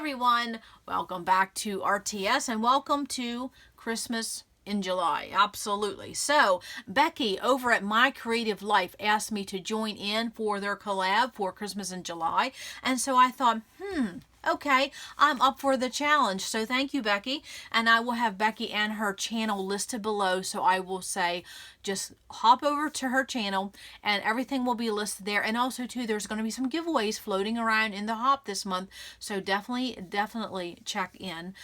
everyone, welcome back to RTS and welcome to Christmas in July. Absolutely. So Becky over at My Creative Life asked me to join in for their collab for Christmas in July, and so I thought, okay, I'm up for the challenge. So thank you, Becky. And I will have Becky and her channel listed below. So I will say, just hop over to her channel and everything will be listed there. And also too, there's going to be some giveaways floating around in the hop this month. So definitely check in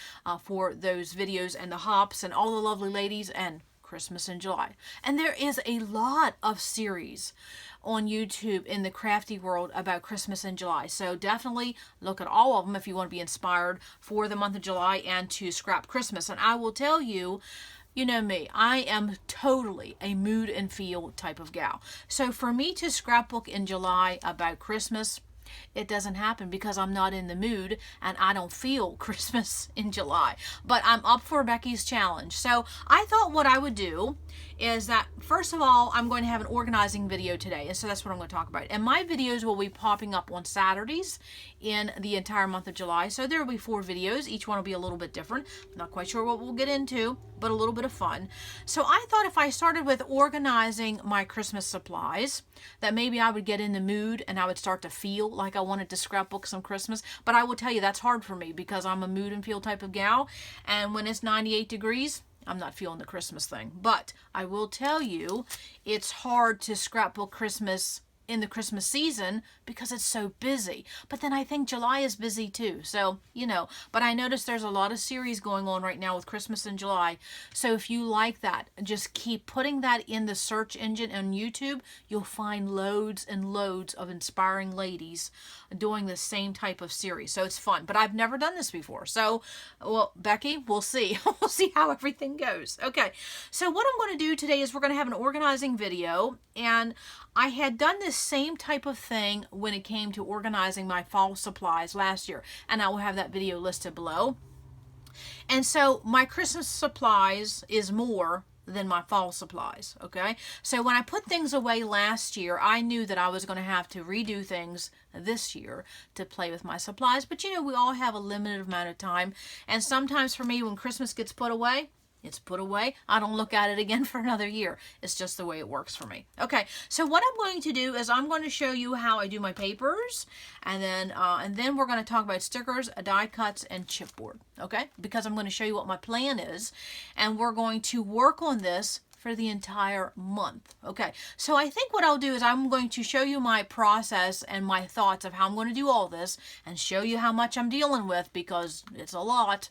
for those videos and the hops and all the lovely ladies and Christmas in July. And there is a lot of series on YouTube in the crafty world about Christmas in July. So definitely look at all of them if you want to be inspired for the month of July and to scrap Christmas. And I will tell you, you know me, I am totally a mood and feel type of gal. So for me to scrapbook in July about Christmas, it doesn't happen because I'm not in the mood and I don't feel Christmas in July. But I'm up for Becky's challenge. So I thought what I would do is that, first of all, I'm going to have an organizing video today. And so that's what I'm going to talk about. And my videos will be popping up on Saturdays in the entire month of July. So there will be 4 videos. Each one will be a little bit different. Not quite sure what we'll get into, but a little bit of fun. So I thought if I started with organizing my Christmas supplies, that maybe I would get in the mood and I would start to feel like I wanted to scrapbook some Christmas. But I will tell you that's hard for me because I'm a mood and feel type of gal. And when it's 98 degrees, I'm not feeling the Christmas thing. But I will tell you, it's hard to scrapbook Christmas in the Christmas season because it's so busy. But then I think July is busy too. So, you know, but I noticed there's a lot of series going on right now with Christmas in July. So if you like that, just keep putting that in the search engine on YouTube. You'll find loads and loads of inspiring ladies doing the same type of series. So it's fun, but I've never done this before. So, well, Becky, we'll see. We'll see how everything goes. Okay. So what I'm going to do today is we're going to have an organizing video, and I had done this same type of thing when it came to organizing my fall supplies last year, and I will have that video listed below. And so my Christmas supplies is more than my fall supplies, okay? So when I put things away last year, I knew that I was going to have to redo things this year to play with my supplies. But you know, we all have a limited amount of time, and sometimes for me, when Christmas gets put away, it's put away. I don't look at it again for another year. It's just the way it works for me. Okay, so what I'm going to do is I'm going to show you how I do my papers, and then we're going to talk about stickers, die cuts, and chipboard. Okay, because I'm going to show you what my plan is, and we're going to work on this for the entire month. Okay, so I think what I'll do is I'm going to show you my process and my thoughts of how I'm going to do all this and show you how much I'm dealing with because it's a lot.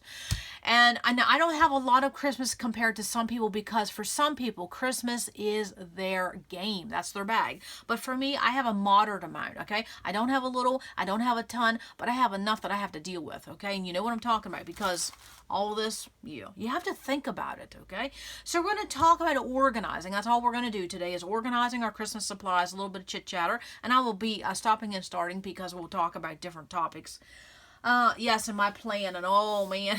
And I don't have a lot of Christmas compared to some people because for some people, Christmas is their game. That's their bag. But for me, I have a moderate amount, okay? I don't have a little, I don't have a ton, but I have enough that I have to deal with, okay? And you know what I'm talking about because all this, you have to think about it, okay? So we're going to talk about organizing. That's all we're going to do today is organizing our Christmas supplies, a little bit of chit-chatter, and I will be stopping and starting because we'll talk about different topics. Yes, and my plan, and oh man.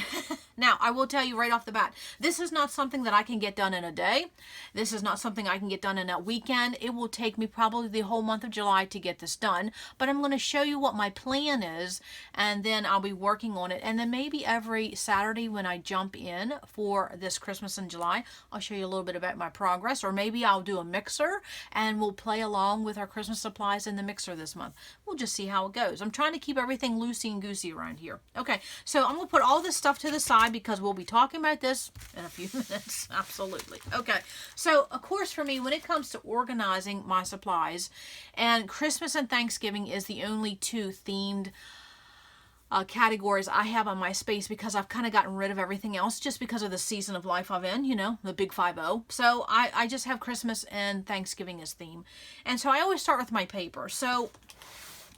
Now, I will tell you right off the bat, this is not something that I can get done in a day. This is not something I can get done in a weekend. It will take me probably the whole month of July to get this done, but I'm going to show you what my plan is, and then I'll be working on it, and then maybe every Saturday when I jump in for this Christmas in July, I'll show you a little bit about my progress, or maybe I'll do a mixer, and we'll play along with our Christmas supplies in the mixer this month. We'll just see how it goes. I'm trying to keep everything loosey and goosey around here. Okay, so I'm going to put all this stuff to the side because we'll be talking about this in a few minutes. Absolutely. Okay, so of course for me, when it comes to organizing my supplies, and Christmas and Thanksgiving is the only 2 themed categories I have on my space because I've kind of gotten rid of everything else just because of the season of life I'm in, you know, the big 5-0. So I just have Christmas and Thanksgiving as theme. And so I always start with my paper. So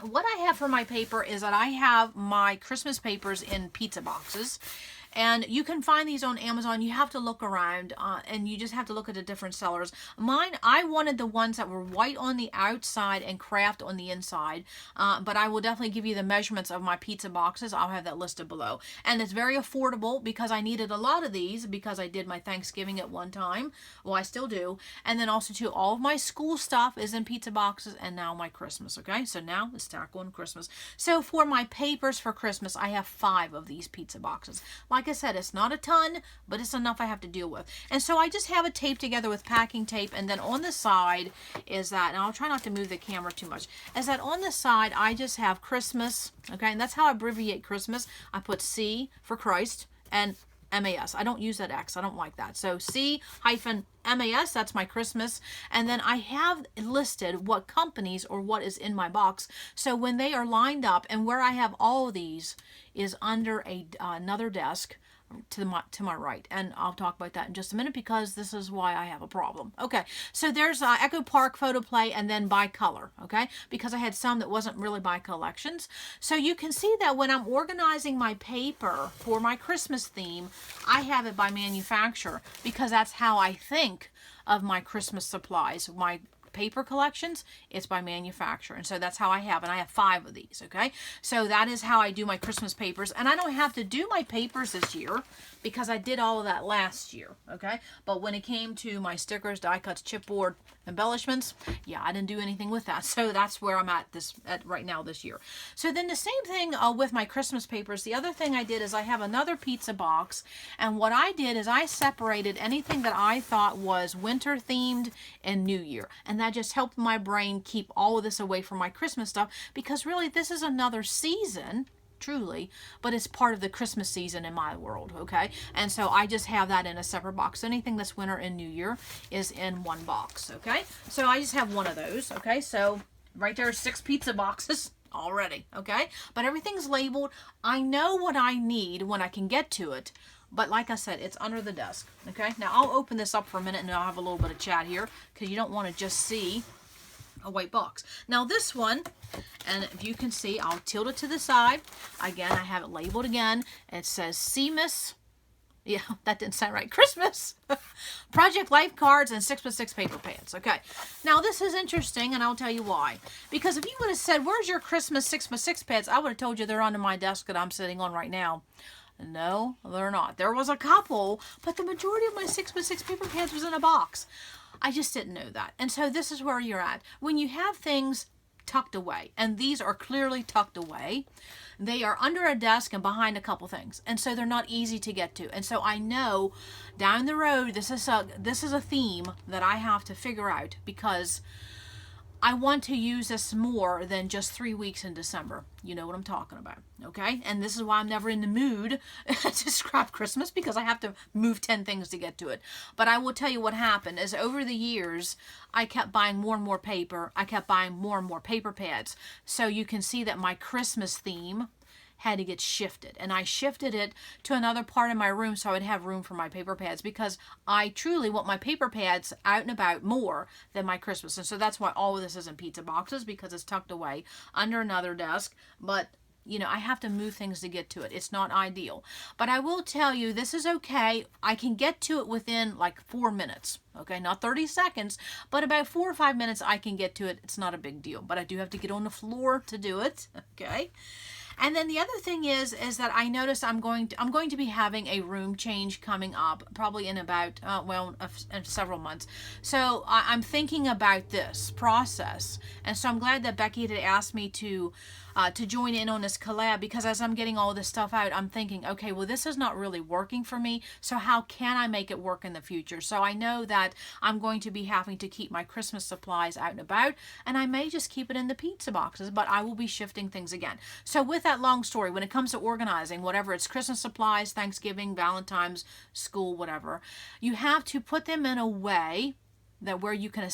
what I have for my paper is that I have my Christmas papers in pizza boxes. And you can find these on Amazon. You have to look around, and you just have to look at the different sellers. Mine, I wanted the ones that were white on the outside and Kraft on the inside, but I will definitely give you the measurements of my pizza boxes. I'll have that listed below. And it's very affordable because I needed a lot of these because I did my Thanksgiving at one time. Well, I still do. And then also too, all of my school stuff is in pizza boxes, and now my Christmas, okay? So now let's tackle on Christmas. So for my papers for Christmas, I have 5 of these pizza boxes. Like I said, it's not a ton, but it's enough I have to deal with. And so I just have it taped together with packing tape, and then on the side is that, and I'll try not to move the camera too much, is that on the side I just have Christmas, okay? And that's how I abbreviate Christmas. I put C for Christ and MAS. I don't use that X. I don't like that. So C-MAS, that's my Christmas. And then I have listed what companies or what is in my box. So when they are lined up, and where I have all of these is under another desk to my right, and I'll talk about that in just a minute because this is why I have a problem. Okay, so there's Echo Park, Photo Play, and then by color, okay, because I had some that wasn't really by collections. So you can see that when I'm organizing my paper for my Christmas theme, I have it by manufacturer because that's how I think of my Christmas supplies. My paper collections, it's by manufacturer, and so that's how I have, and I have 5 of these, okay? So that is how I do my Christmas papers, and I don't have to do my papers this year because I did all of that last year, okay? But when it came to my stickers, die cuts, chipboard, embellishments, yeah, I didn't do anything with that, so that's where I'm at right now this year. So then the same thing with my Christmas papers. The other thing I did is I have another pizza box, and what I did is I separated anything that I thought was winter themed and New Year, and that just helped my brain keep all of this away from my Christmas stuff, because really this is another season, truly, but it's part of the Christmas season in my world, okay? And so I just have that in a separate box. Anything that's winter and New Year is in one box, okay? So I just have one of those, okay? So right there are 6 pizza boxes already, okay? But everything's labeled. I know what I need when I can get to it. But like I said, it's under the desk, okay? Now, I'll open this up for a minute, and I'll have a little bit of chat here, because you don't want to just see a white box. Now, this one, and if you can see, I'll tilt it to the side. Again, I have it labeled again. It says CMIS. Yeah, that didn't sound right. Christmas. Project Life Cards and 6x6 paper pads. Okay. Now, this is interesting, and I'll tell you why. Because if you would have said, where's your Christmas 6x6 pads? I would have told you they're under my desk that I'm sitting on right now. No, they're not. There was a couple, but the majority of my 6x6 paper pads was in a box. I just didn't know that. And so this is where you're at. When you have things tucked away, and these are clearly tucked away, they are under a desk and behind a couple things. And so they're not easy to get to. And so I know down the road, this is a theme that I have to figure out, because I want to use this more than just 3 weeks in December. You know what I'm talking about, okay? And this is why I'm never in the mood to scrap Christmas, because I have to move 10 things to get to it. But I will tell you what happened is over the years, I kept buying more and more paper. I kept buying more and more paper pads. So you can see that my Christmas theme had to get shifted, and I shifted it to another part of my room so I would have room for my paper pads, because I truly want my paper pads out and about more than my Christmas. And so that's why all of this is in pizza boxes, because it's tucked away under another desk. But you know, I have to move things to get to it. It's not ideal, but I will tell you, this is okay. I can get to it within like 4 minutes. Okay, not 30 seconds, but about 4 or 5 minutes I can get to it. It's not a big deal, but I do have to get on the floor to do it. Okay. And then the other thing is that I noticed I'm going to be having a room change coming up, probably in about in several months. So I'm thinking about this process, and so I'm glad that Becky had asked me to join in on this collab, because as I'm getting all this stuff out, I'm thinking, okay, well, this is not really working for me, so how can I make it work in the future? So I know that I'm going to be having to keep my Christmas supplies out and about, and I may just keep it in the pizza boxes, but I will be shifting things again. So with that long story, when it comes to organizing, whatever it's Christmas supplies, Thanksgiving, Valentine's, school, whatever, you have to put them in a way that where you can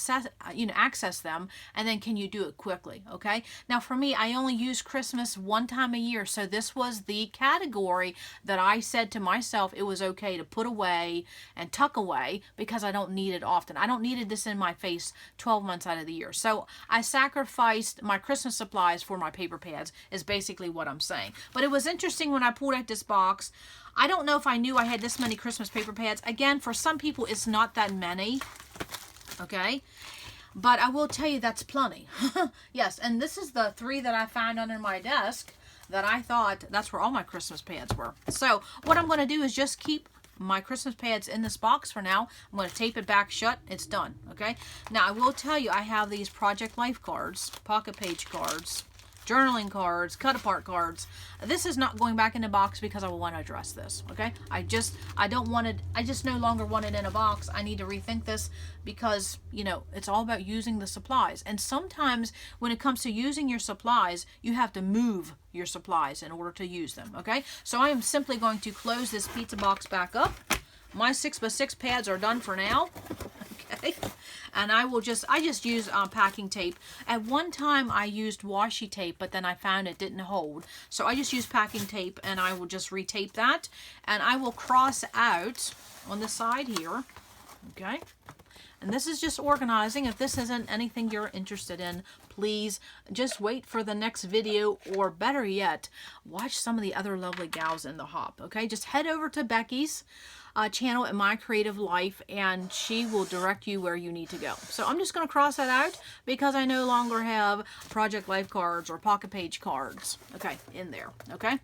access them, and then can you do it quickly, okay? Now for me, I only use Christmas one time a year, so this was the category that I said to myself it was okay to put away and tuck away, because I don't need it often. I don't need this in my face 12 months out of the year. So I sacrificed my Christmas supplies for my paper pads, is basically what I'm saying. But it was interesting when I pulled out this box. I don't know if I knew I had this many Christmas paper pads. Again, for some people, it's not that many, okay? But I will tell you that's plenty. Yes, and this is the 3 that I found under my desk that I thought that's where all my Christmas pads were. So what I'm going to do is just keep my Christmas pads in this box for now. I'm going to tape it back shut. It's done, okay? Now, I will tell you, I have these Project Life cards, pocket page cards, journaling cards, cut apart cards. This is not going back in the box because I want to address this, okay? I just no longer want it in a box. I need to rethink this because, you know, it's all about using the supplies. And sometimes when it comes to using your supplies, you have to move your supplies in order to use them, okay? So I am simply going to close this pizza box back up. My 6x6 pads are done for now. Okay, and I just use packing tape. At one time I used washi tape, but then I found it didn't hold, so I just use packing tape, and I will just retape that, and I will cross out on the side here, okay? And this is just organizing. If this isn't anything you're interested in, please just wait for the next video, or better yet, watch some of the other lovely gals in the hop, okay? Just head over to Becky's channel at My Creative Life, and she will direct you where you need to go. So I'm just going to cross that out because I no longer have Project Life cards or pocket page cards, okay, in there, okay?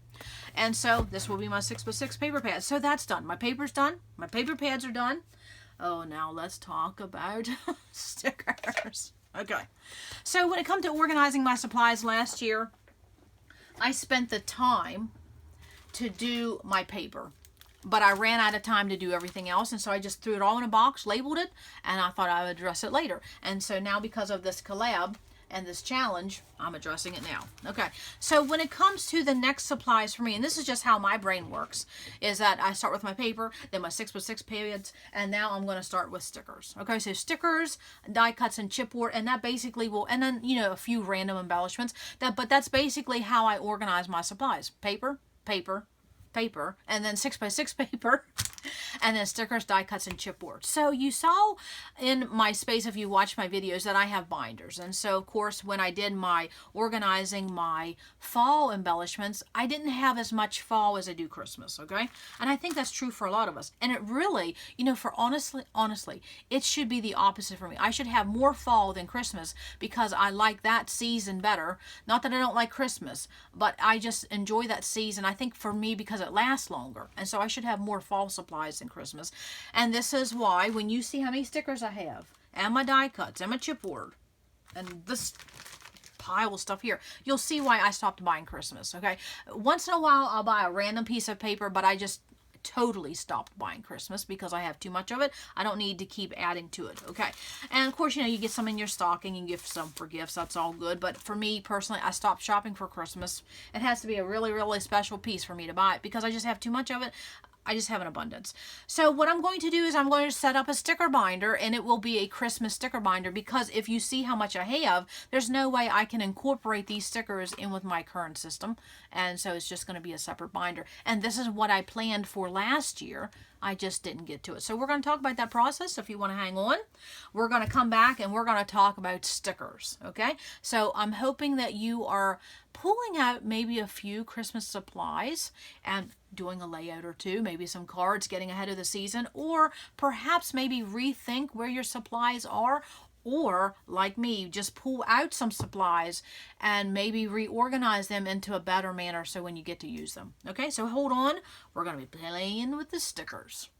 And so this will be my 6x6 paper pads. So that's done. My paper's done. My paper pads are done. Oh, now let's talk about stickers. Okay. So when it comes to organizing my supplies last year, I spent the time to do my paper, but I ran out of time to do everything else, and so I just threw it all in a box, labeled it, and I thought I would address it later. And so now, because of this collab and this challenge, I'm addressing it now. Okay, so when it comes to the next supplies for me, and this is just how my brain works, is that I start with my paper, then my 6x6 pads, and now I'm going to start with stickers. Okay, so stickers, die cuts, and chipboard, and that basically will, and then, you know, a few random embellishments, but that's basically how I organize my supplies. Paper, paper, paper, and then 6x6 paper, and then stickers, die cuts, and chipboard. So you saw in my space, if you watch my videos, that I have binders. And so, of course, when I did my organizing my fall embellishments, I didn't have as much fall as I do Christmas, okay? And I think that's true for a lot of us. And it really, you know, for honestly, it should be the opposite for me. I should have more fall than Christmas because I like that season better. Not that I don't like Christmas, but I just enjoy that season. I think for me, because it lasts longer. And so I should have more fall supplies than Christmas. And this is why, when you see how many stickers I have, and my die cuts, and my chipboard, and this pile of stuff here, you'll see why I stopped buying Christmas, okay? Once in a while, I'll buy a random piece of paper, but I just totally stopped buying Christmas because I have too much of it. I don't need to keep adding to it, okay? And of course, you know, you get some in your stocking and gift some for gifts. That's all good. But for me personally, I stopped shopping for Christmas. It has to be a really, really special piece for me to buy it because I just have too much of it. I just have an abundance. So what I'm going to do is I'm going to set up a sticker binder, and it will be a Christmas sticker binder, because if you see how much I have, there's no way I can incorporate these stickers in with my current system. And so it's just going to be a separate binder. And this is what I planned for last year. I just didn't get to it. So we're going to talk about that process. So if you want to hang on, we're going to come back and we're going to talk about stickers. Okay. So I'm hoping that you are pulling out maybe a few Christmas supplies and doing a layout or two, maybe some cards, getting ahead of the season, or perhaps maybe rethink where your supplies are. Or, like me, just pull out some supplies and maybe reorganize them into a better manner so when you get to use them. Okay, so hold on. We're going to be playing with the stickers.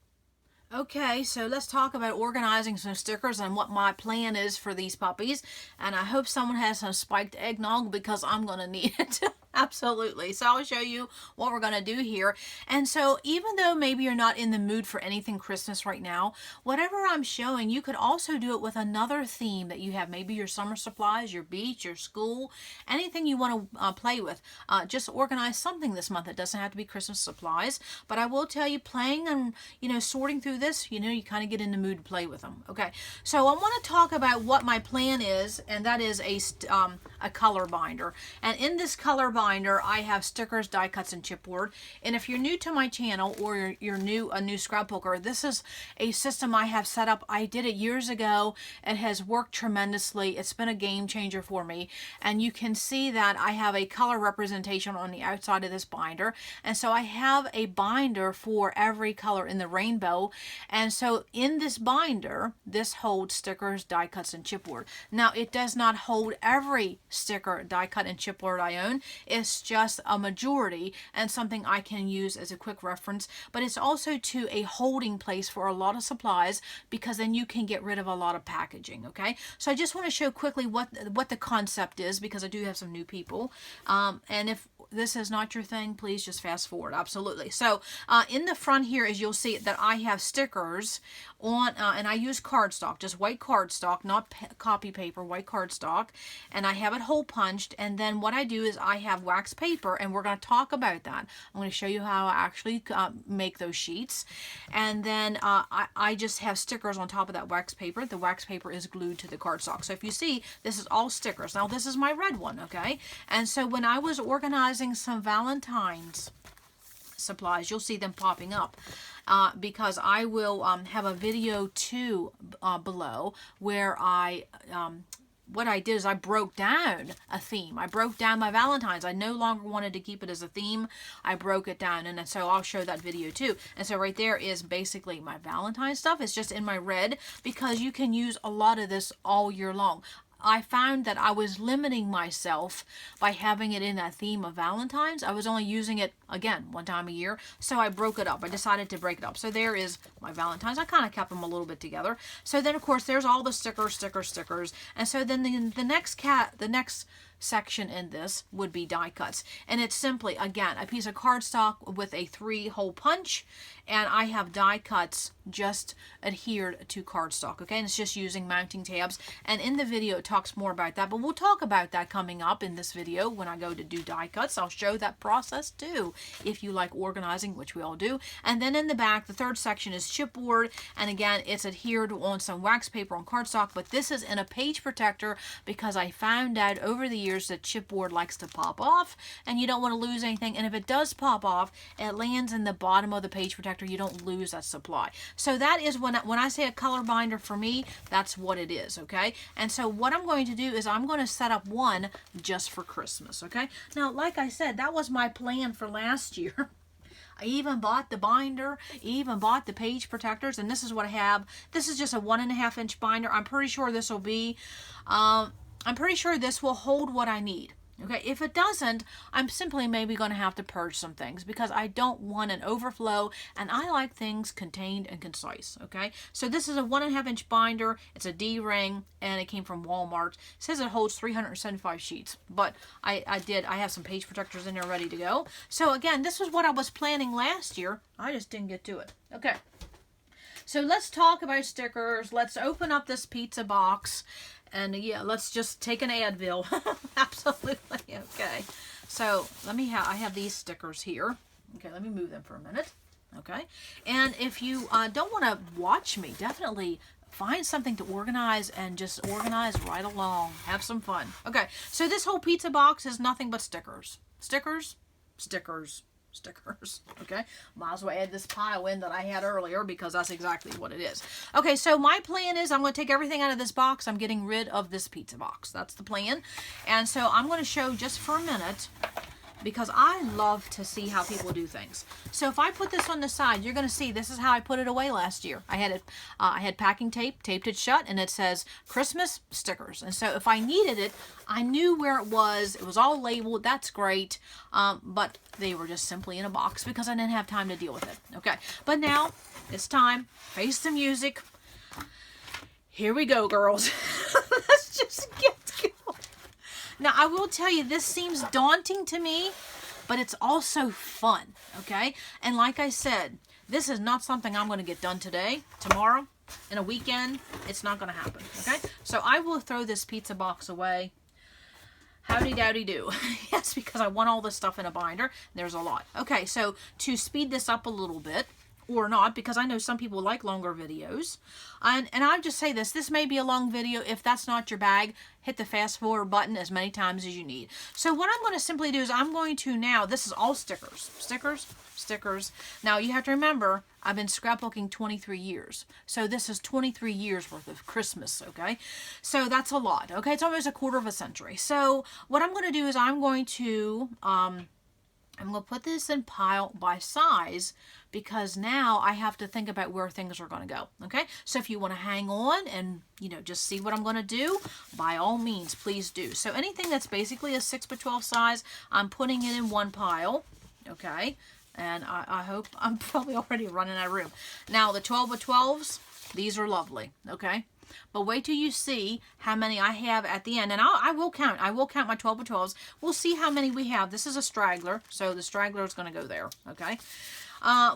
Okay, so let's talk about organizing some stickers and what my plan is for these puppies. And I hope someone has some spiked eggnog because I'm going to need it. Absolutely. So I'll show you what we're going to do here. And so even though maybe you're not in the mood for anything Christmas right now, whatever I'm showing, you could also do it with another theme that you have. Maybe your summer supplies, your beach, your school, anything you want to play with. Just organize something this month. It doesn't have to be Christmas supplies. But I will tell you, playing and, you know, sorting through this, you know, you kind of get in the mood to play with them. Okay. So I want to talk about what my plan is, and that is a color binder. And in this color binder, binder, I have stickers, die cuts, and chipboard. And if you're new to my channel, or you're a new scrapbooker, this is a system I have set up. I did it years ago. It has worked tremendously. It's been a game changer for me. And you can see that I have a color representation on the outside of this binder. And so I have a binder for every color in the rainbow. And so in this binder, this holds stickers, die cuts, and chipboard. Now, it does not hold every sticker, die cut, and chipboard I own. It's just a majority and something I can use as a quick reference. But it's also to a holding place for a lot of supplies, because then you can get rid of a lot of packaging. Okay, so I just want to show quickly what the concept is, because I do have some new people. And if this is not your thing, please just fast forward. Absolutely. So in the front here, as you'll see, that I have stickers on, and I use cardstock, just white cardstock, not copy paper, white cardstock, and I have it hole punched. And then what I do is I have wax paper, and we're going to talk about that. I'm going to show you how I actually make those sheets. And then I just have stickers on top of that wax paper. The wax paper is glued to the cardstock. So if you see, this is all stickers. Now this is my red one, okay? And so when I was organizing some Valentine's supplies, you'll see them popping up. Because I will have a video too below where what I did is I broke down a theme. I broke down my Valentine's. I no longer wanted to keep it as a theme. I broke it down, and so I'll show that video too. And so right there is basically my Valentine's stuff. It's just in my red, because you can use a lot of this all year long. I found that I was limiting myself by having it in that theme of Valentine's. I was only using it, again, one time a year, so I broke it up. I decided to break it up. So there is my Valentine's. I kind of kept them a little bit together. So then, of course, there's all the stickers. And so then the next section in this would be die cuts. And it's simply, again, a piece of cardstock with a 3-hole punch, and I have die cuts just adhered to cardstock, okay? And it's just using mounting tabs. And in the video, it talks more about that, but we'll talk about that coming up in this video when I go to do die cuts. I'll show that process too, if you like organizing, which we all do. And then in the back, the third section is chipboard, and again, it's adhered on some wax paper on cardstock, but this is in a page protector, because I found out over the years that chipboard likes to pop off, and you don't want to lose anything. And if it does pop off, it lands in the bottom of the page protector. You don't lose that supply. So that is when I say a color binder, for me, that's what it is, okay? And so what I'm going to do is I'm going to set up one just for Christmas, okay? Now, like I said, that was my plan for last year. I even bought the binder, even bought the page protectors, and this is what I have. This is just a 1.5 inch binder. I'm pretty sure this will be, I'm pretty sure this will hold what I need. Okay, if it doesn't, I'm simply maybe going to have to purge some things, because I don't want an overflow, and I like things contained and concise, okay? So this is a 1.5 inch binder. It's a D-ring, and it came from Walmart. It says it holds 375 sheets, but I have some page protectors in there ready to go. So again, this was what I was planning last year. I just didn't get to it. Okay. So let's talk about stickers. Let's open up this pizza box. And yeah, let's just take an Advil. Absolutely. Okay. So I have these stickers here. Okay, let me move them for a minute. Okay. And if you don't want to watch me, definitely find something to organize and just organize right along. Have some fun. Okay. So this whole pizza box is nothing but stickers. Stickers. Okay, might as well add this pile in that I had earlier, because that's exactly what it is. Okay, so my plan is I'm going to take everything out of this box. I'm getting rid of this pizza box. That's the plan. And so I'm going to show just for a minute, because I love to see how people do things. So if I put this on the side, you're going to see this is how I put it away last year. I had packing tape, taped it shut, and it says Christmas stickers. And so if I needed it, I knew where it was. It was all labeled. That's great. But they were just simply in a box because I didn't have time to deal with it. Okay, but now it's time. Face the music. Here we go, girls. Let's just get going. Now, I will tell you, this seems daunting to me, but it's also fun, okay? And like I said, this is not something I'm going to get done today, tomorrow, in a weekend. It's not going to happen, okay? So I will throw this pizza box away. Howdy dowdy do. Yes, because I want all this stuff in a binder. There's a lot. Okay, so to speed this up a little bit, or not, because I know some people like longer videos. And I just say this may be a long video. If that's not your bag, hit the fast forward button as many times as you need. So what I'm going to simply do is I'm going to now, this is all stickers. Stickers. Now you have to remember, I've been scrapbooking 23 years. So this is 23 years worth of Christmas, okay? So that's a lot, okay? It's almost a quarter of a century. So what I'm going to do is I'm going to put this in pile by size, because now I have to think about where things are going to go, okay? So if you want to hang on and, just see what I'm going to do, by all means, please do. So anything that's basically a 6x12 size, I'm putting it in one pile, okay? And I hope I'm probably already running out of room. Now, the 12x12s, these are lovely, okay? But wait till you see how many I have at the end. And I will count. I will count my 12x12s. We'll see how many we have. This is a straggler, so the straggler is going to go there, okay?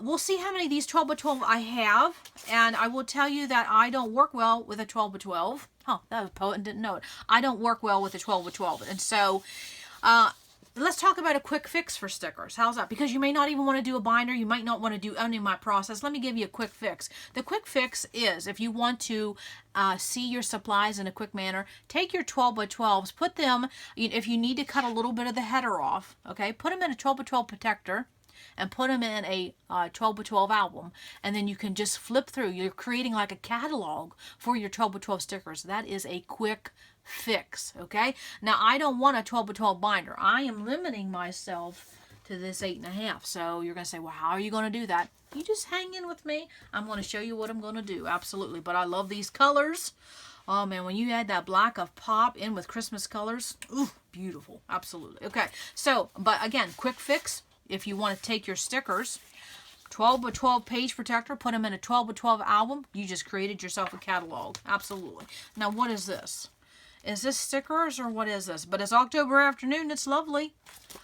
We'll see how many of these 12x12 I have. And I will tell you that I don't work well with a 12x12. Oh, that was a poet and didn't know it. I don't work well with a 12x12. And so... let's talk about a quick fix for stickers. How's that? Because you may not even want to do a binder. You might not want to do any of my process. Let me give you a quick fix. The quick fix is, if you want to see your supplies in a quick manner, take your 12x12s, put them, if you need to cut a little bit of the header off, okay, put them in a 12x12 protector and put them in a 12x12 album, and then you can just flip through. You're creating like a catalog for your 12x12 stickers. That is a quick fix, okay? Now, I don't want a 12x12 binder. I am limiting myself to this 8.5. So you're going to say, well, how are you going to do that? You just hang in with me. I'm going to show you what I'm going to do. Absolutely. But I love these colors. Oh, man, when you add that black of pop in with Christmas colors, ooh, beautiful. Absolutely. Okay, so, but again, quick fix. If you want to take your stickers, 12x12 page protector, put them in a 12x12 album, you just created yourself a catalog. Absolutely. Now, what is this? Is this stickers or what is this? But it's October afternoon. It's lovely.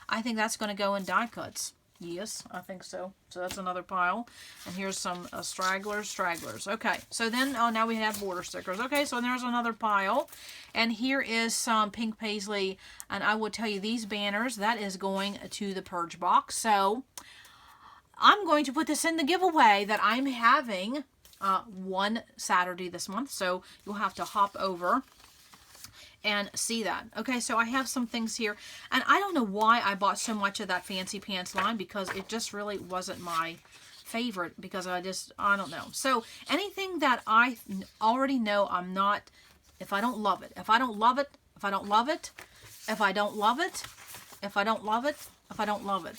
I think that's going to go in die cuts. Yes, I think so. So that's another pile. And here's some stragglers. Okay, so then, oh, now we have border stickers. Okay, so there's another pile. And here is some pink paisley. And I will tell you, these banners, that is going to the purge box. So I'm going to put this in the giveaway that I'm having one Saturday this month. So you'll have to hop over and see that. Okay, so I have some things here, and I don't know why I bought so much of that Fancy Pants line, because it just really wasn't my favorite, because I don't know. So anything that I already know I'm not, if I don't love it, if I don't love it, if I don't love it, if I don't love it, if I don't love it, if I don't love it,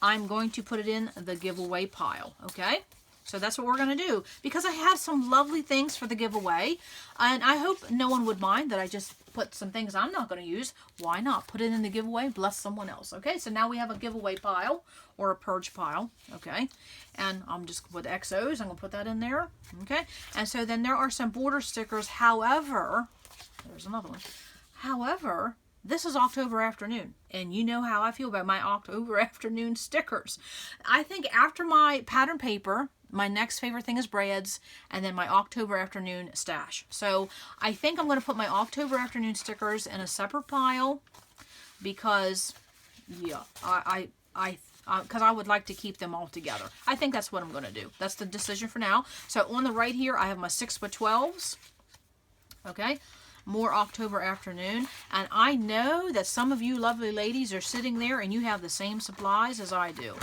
I'm going to put it in the giveaway pile, okay? So that's what we're going to do, because I have some lovely things for the giveaway, and I hope no one would mind that I just put some things I'm not going to use. Why not? Put it in the giveaway, bless someone else. Okay, so now we have a giveaway pile, or a purge pile, okay? And I'm just with XOs, I'm going to put that in there, okay? And so then there are some border stickers. However, there's another one. However, this is October afternoon, and you know how I feel about my October afternoon stickers. I think after my pattern paper, my next favorite thing is breads, and then my October afternoon stash. So I think I'm going to put my October afternoon stickers in a separate pile, because, yeah, because I would like to keep them all together. I think that's what I'm going to do. That's the decision for now. So on the right here, I have my 6x12s. Okay. More October afternoon. And I know that some of you lovely ladies are sitting there and you have the same supplies as I do.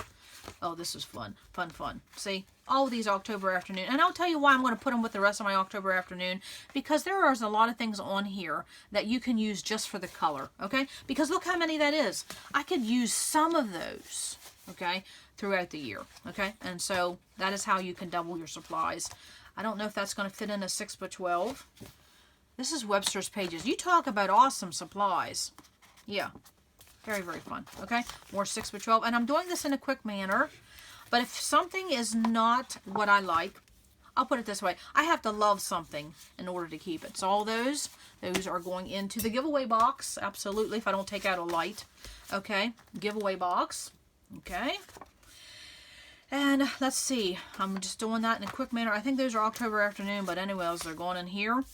Oh, this is fun. Fun. See, all of these October afternoon. And I'll tell you why I'm going to put them with the rest of my October afternoon. Because there is a lot of things on here that you can use just for the color. Okay? Because look how many that is. I could use some of those. Okay? Throughout the year. Okay? And so that is how you can double your supplies. I don't know if that's going to fit in a 6x12. This is Webster's Pages. You talk about awesome supplies. Yeah. Very, very fun. Okay. More 6x12. And I'm doing this in a quick manner. But if something is not what I like, I'll put it this way. I have to love something in order to keep it. So all those are going into the giveaway box. Absolutely. If I don't take out a light. Okay. Giveaway box. Okay. And let's see. I'm just doing that in a quick manner. I think those are October afternoon. But anyways, they're going in here.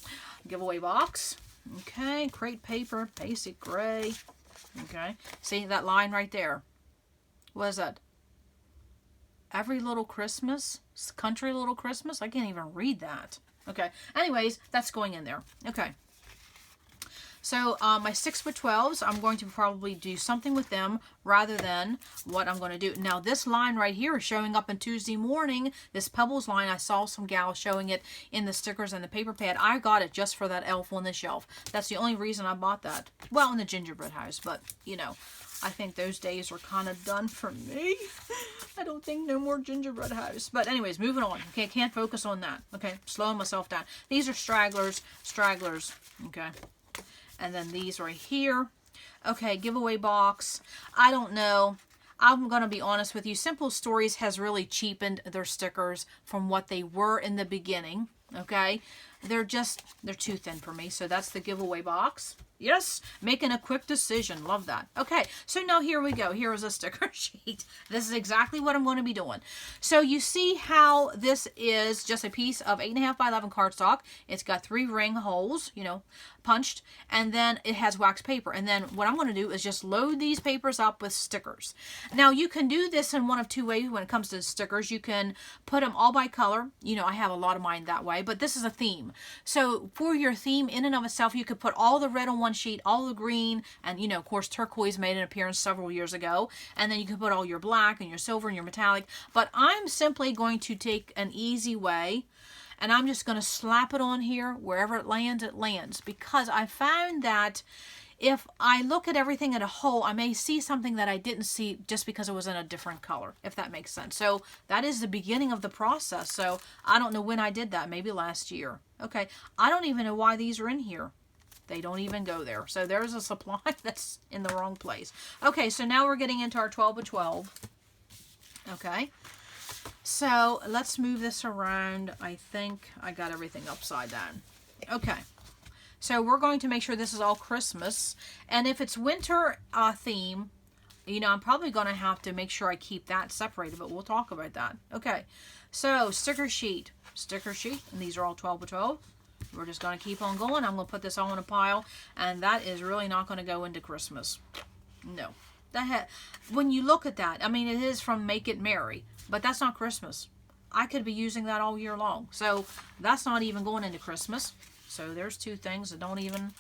Giveaway box. Okay, crate paper, basic gray. Okay, see that line right there? What is that? Every Little Christmas, Country Little Christmas. I can't even read that. Okay. Anyways, that's going in there. Okay. So my 6x12s, I'm going to probably do something with them rather than what I'm going to do. Now this line right here is showing up in Tuesday morning. This Pebbles line, I saw some gals showing it in the stickers and the paper pad. I got it just for that elf on the shelf. That's the only reason I bought that. Well, in the gingerbread house, but you know, I think those days are kind of done for me. I don't think no more gingerbread house. But anyways, moving on. Okay, can't focus on that. Okay, slowing myself down. These are stragglers. Okay. And then these right here. Okay, giveaway box. I don't know. I'm going to be honest with you. Simple Stories has really cheapened their stickers from what they were in the beginning. Okay, they're too thin for me. So that's the giveaway box. Yes, making a quick decision. Love that. Okay, so now here we go. Here is a sticker sheet. This is exactly what I'm going to be doing. So you see how this is just a piece of 8.5 by 11 cardstock. It's got 3 ring holes, you know, punched, and then it has wax paper. And then what I'm going to do is just load these papers up with stickers. Now you can do this in one of 2 ways when it comes to stickers. You can put them all by color. You know, I have a lot of mine that way, but this is a theme. So for your theme in and of itself, you could put all the red on one sheet, all the green, and you know, of course, turquoise made an appearance several years ago. And then you can put all your black and your silver and your metallic. But I'm simply going to take an easy way, and I'm just going to slap it on here. Wherever it lands, because I found that if I look at everything at a whole, I may see something that I didn't see just because it was in a different color, if that makes sense. So that is the beginning of the process. So I don't know when I did that, maybe last year. Okay, I don't even know why these are in here. They don't even go there. So there's a supply that's in the wrong place. Okay, so now we're getting into our 12 by 12. Okay, so let's move this around. I think I got everything upside down. Okay, so we're going to make sure this is all Christmas. And if it's winter theme, you know, I'm probably going to have to make sure I keep that separated, but we'll talk about that. Okay, so sticker sheet, and these are all 12 by 12. We're just going to keep on going. I'm going to put this all in a pile, and that is really not going to go into Christmas. No. When you look at that, I mean, it is from Make It Merry, but that's not Christmas. I could be using that all year long. So that's not even going into Christmas. So there's 2 things that don't even,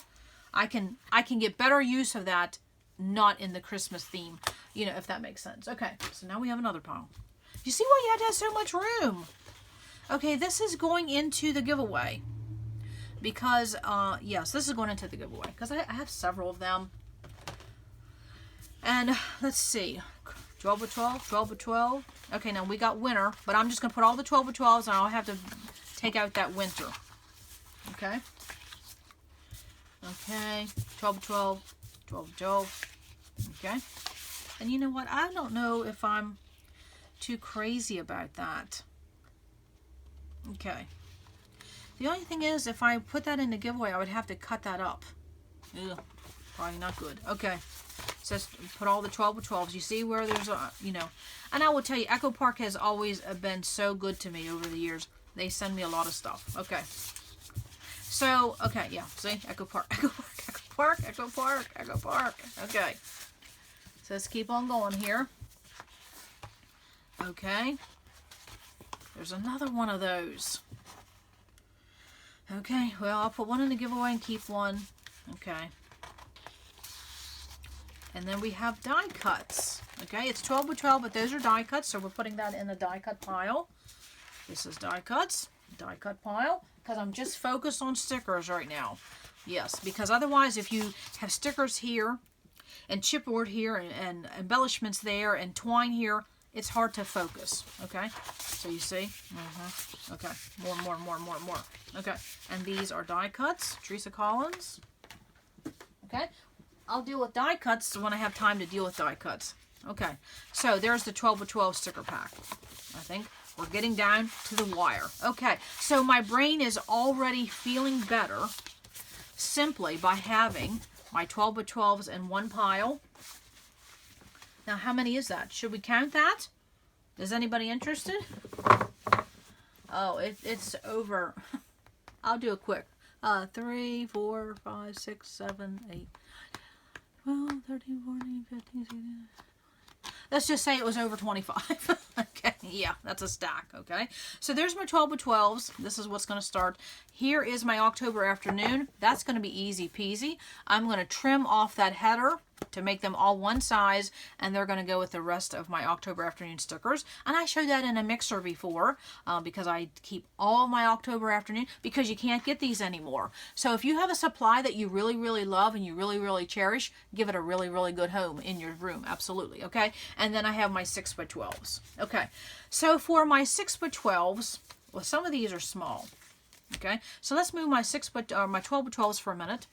I can get better use of that not in the Christmas theme, you know, if that makes sense. Okay, so now we have another pile. You see why you had to have so much room? Okay, this is going into the giveaway. Because, yes, this is going into the giveaway. Because I have several of them. And, let's see. 12 by 12, 12 by 12. Okay, now we got winter. But I'm just going to put all the 12 by 12s, and I'll have to take out that winter. Okay. Okay. 12 by 12, 12 by 12. Okay. And you know what? I don't know if I'm too crazy about that. Okay. The only thing is, if I put that in the giveaway, I would have to cut that up. Ugh, probably not good. Okay, so put all the 12 by 12s. You see where there's a, you know, and I will tell you, Echo Park has always been so good to me over the years. They send me a lot of stuff. Okay, so, okay, yeah, see, Echo Park, Echo Park, Echo Park, Echo Park, Echo Park. Okay, so let's keep on going here. Okay, there's another one of those. Okay, well, I'll put one in the giveaway and keep one. Okay. And then we have die cuts. Okay, it's 12 by 12, but those are die cuts, so we're putting that in the die cut pile. This is die cuts, die cut pile, because I'm just focused on stickers right now. Yes, because otherwise, if you have stickers here, and chipboard here, and embellishments there, and twine here, it's hard to focus, okay? So you see? Okay, more. Okay, and these are die cuts, Teresa Collins. Okay, I'll deal with die cuts when I have time to deal with die cuts. Okay, so there's the 12 by 12 sticker pack. I think we're getting down to the wire. Okay, so my brain is already feeling better simply by having my 12 by 12s in one pile. Now, how many is that? Should we count that? Is anybody interested? Oh, it's over. I'll do it quick. 3, 4, 5, 6, 7, 8, 12, 13, 14, 15, 16. let's just say it was over 25. Okay, yeah, that's a stack, okay? So there's my 12 by 12s. This is what's going to start. Here is my October afternoon. That's going to be easy peasy. I'm going to trim off that header to make them all one size, and they're going to go with the rest of my October afternoon stickers. And I showed that in a mixer before because I keep all my October afternoon, because you can't get these anymore. So if you have a supply that you really, really love and you really, really cherish, give it a really, really good home in your room. Absolutely. Okay. And then I have my 6 by 12s. Okay. So for my 6 by 12s, well, some of these are small. Okay. So let's move my 12 by 12s for a minute,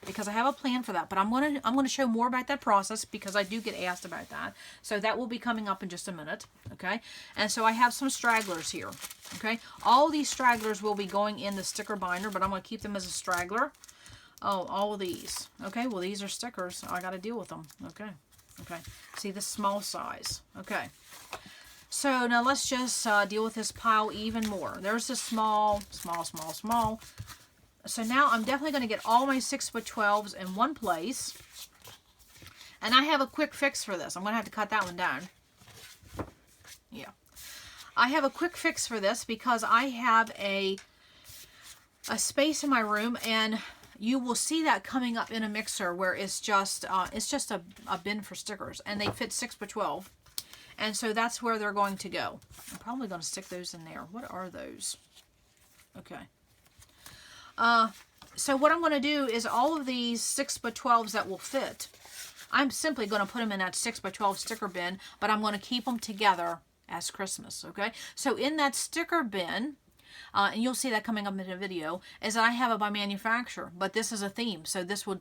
because I have a plan for that. But I'm going to show more about that process, because I do get asked about that. So that will be coming up in just a minute. Okay. And so I have some stragglers here. Okay. All these stragglers will be going in the sticker binder, but I'm going to keep them as a straggler. Oh, all of these. Okay. Well, these are stickers. I got to deal with them. Okay. Okay. See the small size. Okay. So now let's just deal with this pile even more. There's the small, small, small, small. So now I'm definitely going to get all my 6 by 12s in one place. And I have a quick fix for this. I'm going to have to cut that one down. Yeah. I have a quick fix for this because I have a space in my room, and you will see that coming up in a mixer where it's just a bin for stickers, and they fit 6 by 12. And so that's where they're going to go. I'm probably going to stick those in there. What are those? Okay. So what I'm going to do is all of these 6 by 12s that will fit, I'm simply going to put them in that 6 by 12 sticker bin, but I'm going to keep them together as Christmas, okay? So in that sticker bin, and you'll see that coming up in the video, is that I have it by manufacturer, but this is a theme. So this will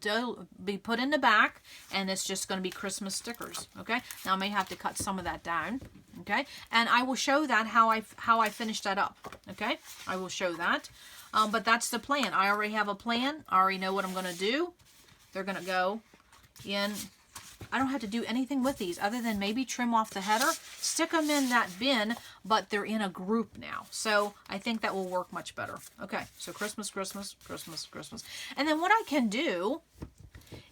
be put in the back, and it's just going to be Christmas stickers, okay? Now I may have to cut some of that down, okay? And I will show that how I finish that up, okay? I will show that. But that's the plan. I already have a plan. I already know what I'm going to do. They're going to go in. I don't have to do anything with these other than maybe trim off the header, stick them in that bin, but they're in a group now. So I think that will work much better. Okay, so Christmas, Christmas, Christmas, Christmas. And then what I can do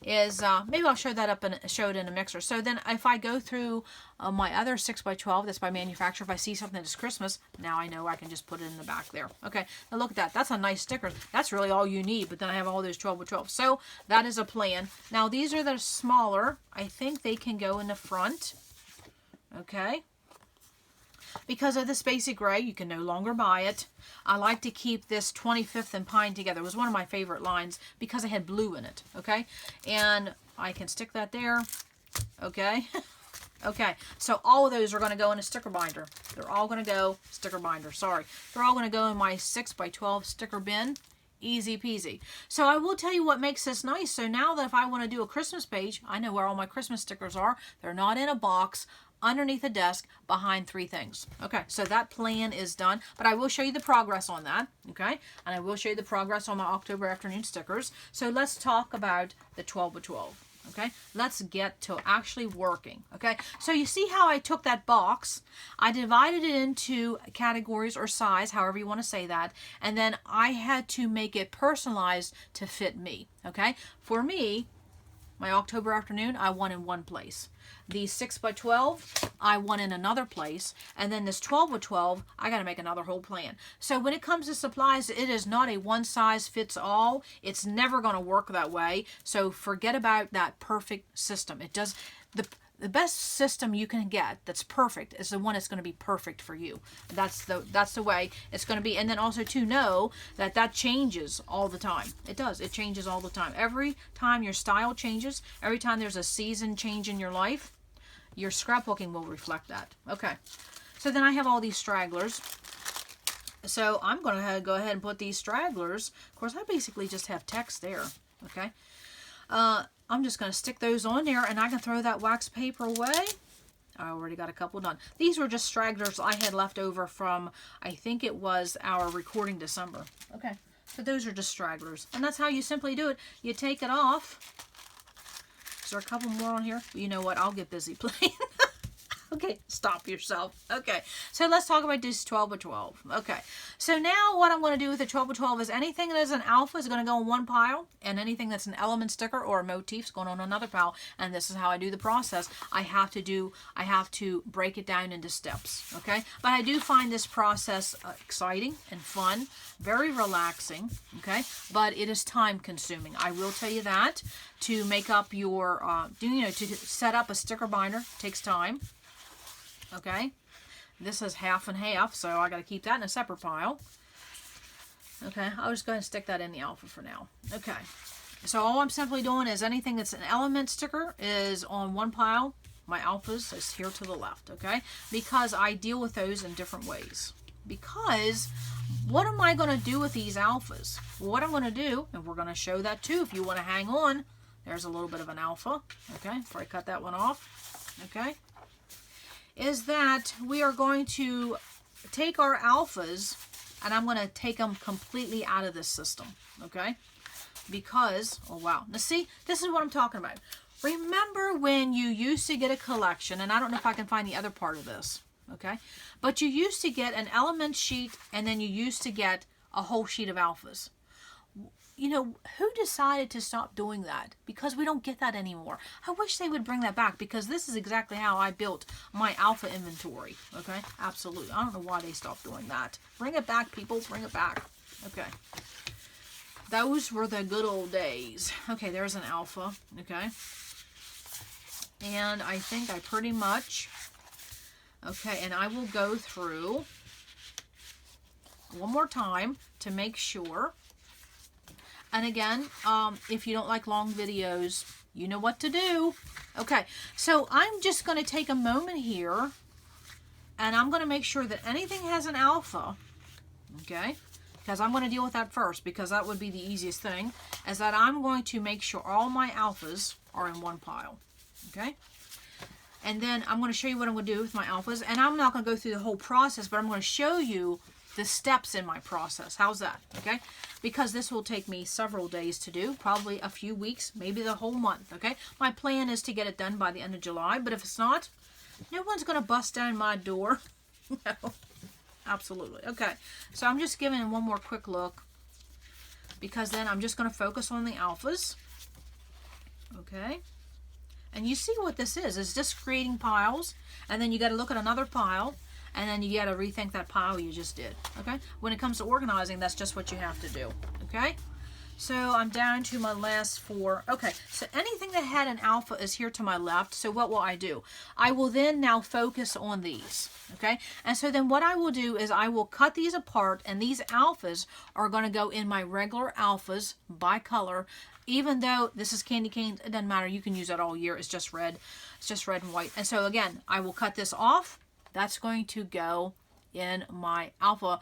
is, maybe I'll show that up and show it in a mixer. So then if I go through my other 6 by 12 that's by manufacturer, if I see something that's Christmas, now I know I can just put it in the back there. Okay, now look at that. That's a nice sticker. That's really all you need, but then I have all those 12 by 12. So that is a plan. Now these are the smaller. I think they can go in the front. Okay. Because of this basic gray, you can no longer buy it. I like to keep this 25th and Pine together. It was one of my favorite lines because it had blue in it, okay? And I can stick that there, okay? Okay, so all of those are going to go in a sticker binder. They're all going to go sticker binder, sorry. They're all going to go in my 6 by 12 sticker bin. Easy peasy. So I will tell you what makes this nice. So now that if I want to do a Christmas page, I know where all my Christmas stickers are. They're not in a box, underneath the desk, behind 3 things. Okay, so that plan is done, but I will show you the progress on that, okay? And I will show you the progress on my October afternoon stickers. So let's talk about the 12 by 12, okay? Let's get to actually working, okay? So you see how I took that box, I divided it into categories or size, however you want to say that, and then I had to make it personalized to fit me, okay? For me, my October afternoon, I want in one place. The 6 by 12, I want in another place. And then this 12 by 12, I got to make another whole plan. So when it comes to supplies, it is not a one size fits all. It's never going to work that way. So forget about that perfect system. It does, the best system you can get that's perfect is the one that's going to be perfect for you. That's the way it's going to be. And then also to know that that changes all the time. It does. It changes all the time. Every time your style changes, every time there's a season change in your life, your scrapbooking will reflect that. Okay. So then I have all these stragglers. So I'm going to go ahead and put these stragglers. Of course, I basically just have text there. Okay. I'm just going to stick those on there, and I can throw that wax paper away. I already got a couple done. These were just stragglers I had left over from, I think it was our recording December. Okay, so those are just stragglers. And that's how you simply do it. You take it off. Is there a couple more on here? You know what? I'll get busy playing. Okay, stop yourself. Okay, so let's talk about this 12 by 12. Okay, so now what I'm going to do with the 12 by 12 is anything that is an alpha is going to go in one pile, and anything that's an element sticker or a motif is going on another pile. And this is how I do the process. I have to break it down into steps. Okay, but I do find this process exciting and fun, very relaxing. Okay, but it is time consuming. I will tell you that. To make up your, to set up a sticker binder takes time. Okay, this is half and half, so I got to keep that in a separate pile. Okay, I'll just go ahead and stick that in the alpha for now. Okay, so all I'm simply doing is anything that's an element sticker is on one pile. My alphas is here to the left, okay? Because I deal with those in different ways. Because what am I going to do with these alphas? Well, what I'm going to do, and we're going to show that too if you want to hang on. There's a little bit of an alpha, okay, before I cut that one off, okay, is that we are going to take our alphas, and I'm going to take them completely out of this system, okay, because, oh wow, now see, this is what I'm talking about. Remember when you used to get a collection, and I don't know if I can find the other part of this, okay, but you used to get an element sheet, and then you used to get a whole sheet of alphas. You know, who decided to stop doing that? Because we don't get that anymore. I wish they would bring that back, because this is exactly how I built my alpha inventory. Okay, absolutely. I don't know why they stopped doing that. Bring it back, people. Bring it back. Okay. Those were the good old days. Okay, there's an alpha. Okay. And I think I pretty much... Okay, and I will go through one more time to make sure... And again, if you don't like long videos, you know what to do. Okay, so I'm just going to take a moment here, and I'm going to make sure that anything has an alpha, okay, because I'm going to deal with that first, because that would be the easiest thing, is that I'm going to make sure all my alphas are in one pile, okay? And then I'm going to show you what I'm going to do with my alphas, and I'm not going to go through the whole process, but I'm going to show you the steps in my process. How's that? Okay, because this will take me several days to do, probably a few weeks, maybe the whole month. Okay, my plan is to get it done by the end of July, but if it's not, no one's going to bust down my door. No, absolutely. Okay, so I'm just giving one more quick look, because then I'm just going to focus on the alphas. Okay, and you see what this is. It's just creating piles, and then you got to look at another pile, and then you got to rethink that pile you just did, okay? When it comes to organizing, that's just what you have to do, okay? So I'm down to my last four. Okay, so anything that had an alpha is here to my left. So what will I do? I will then now focus on these, okay? And so then what I will do is I will cut these apart, and these alphas are going to go in my regular alphas by color. Even though this is candy canes, it doesn't matter. You can use that all year. It's just red. It's just red and white. And so again, I will cut this off. That's going to go in my alpha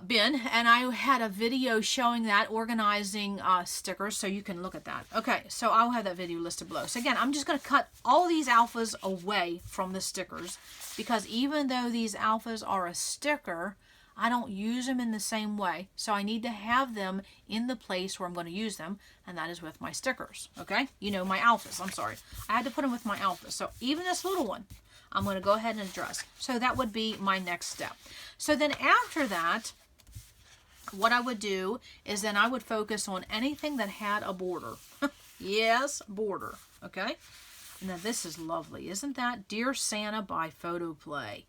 bin, and I had a video showing that, organizing stickers, so you can look at that. Okay, so I'll have that video listed below. So again, I'm just going to cut all these alphas away from the stickers, because even though these alphas are a sticker, I don't use them in the same way, so I need to have them in the place where I'm going to use them, and that is with my stickers, okay? You know, my alphas, I'm sorry. I had to put them with my alphas, so even this little one, I'm going to go ahead and address. So that would be my next step. So then after that, what I would do is then I would focus on anything that had a border. Yes, border. Okay? Now this is lovely. Isn't that Dear Santa by Photo Play?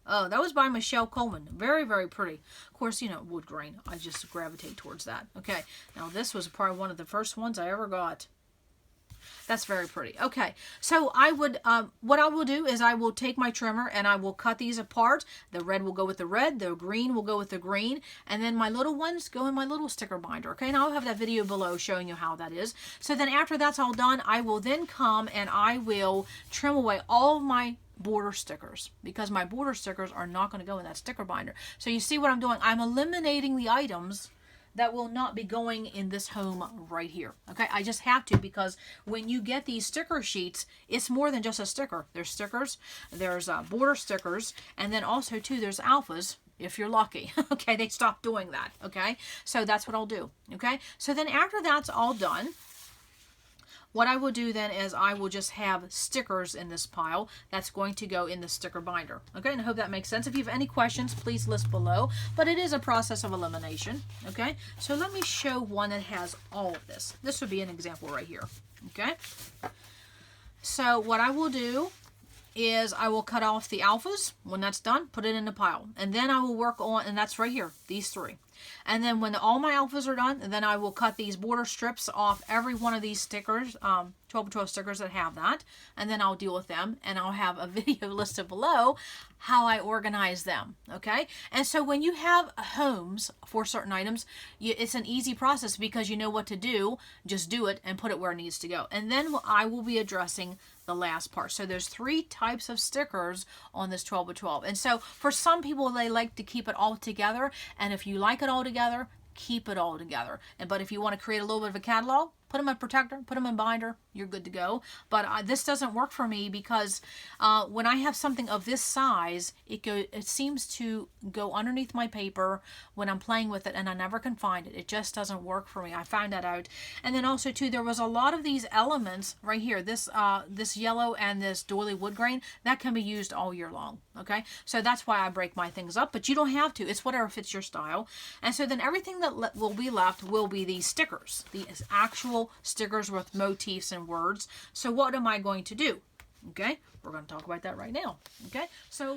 Oh, that was by Michelle Coleman. Very, very pretty. Of course, you know, wood grain. I just gravitate towards that. Okay. Now this was probably one of the first ones I ever got. That's very pretty. Okay, so I would, what I will do is I will take my trimmer and I will cut these apart. The red will go with the red, the green will go with the green, and then my little ones go in my little sticker binder. Okay, and I'll have that video below showing you how that is. So then after that's all done, I will then come and I will trim away all of my border stickers, because my border stickers are not going to go in that sticker binder. So you see what I'm doing? I'm eliminating the items that will not be going in this home right here. Okay, I just have to, because when you get these sticker sheets, it's more than just a sticker. There's stickers, there's border stickers, and then also too there's alphas, if you're lucky. Okay, they stopped doing that. Okay, so that's what I'll do. Okay, so then after that's all done, what I will do then is I will just have stickers in this pile that's going to go in the sticker binder. Okay, and I hope that makes sense. If you have any questions, please list below, but it is a process of elimination. Okay, so let me show one that has all of this. This would be an example right here. Okay, so what I will do is I will cut off the alphas. When that's done, put it in the pile, and then I will work on, and that's right here, these three. And then when all my alphas are done, then I will cut these border strips off every one of these stickers, 12x12 stickers that have that, and then I'll deal with them, and I'll have a video listed below how I organize them, okay? And so when you have homes for certain items, it's an easy process because you know what to do. Just do it and put it where it needs to go. And then I will be addressing the last part. So there's 3 types of stickers on this 12x12. And so for some people, they like to keep it all together. And if you like it all together, keep it all together. But if you want to create a little bit of a catalog, put them in protector, put them in binder, you're good to go. But this doesn't work for me because when I have something of this size, it seems to go underneath my paper when I'm playing with it, and I never can find it. It just doesn't work for me. I found that out. And then also too, there was a lot of these elements right here, this yellow and this doily wood grain, that can be used all year long. Okay, so that's why I break my things up, but you don't have to. It's whatever fits your style. And so then everything that will be left will be these stickers, these actual stickers with motifs and words. So what am I going to do? Okay, we're going to talk about that right now. Okay, so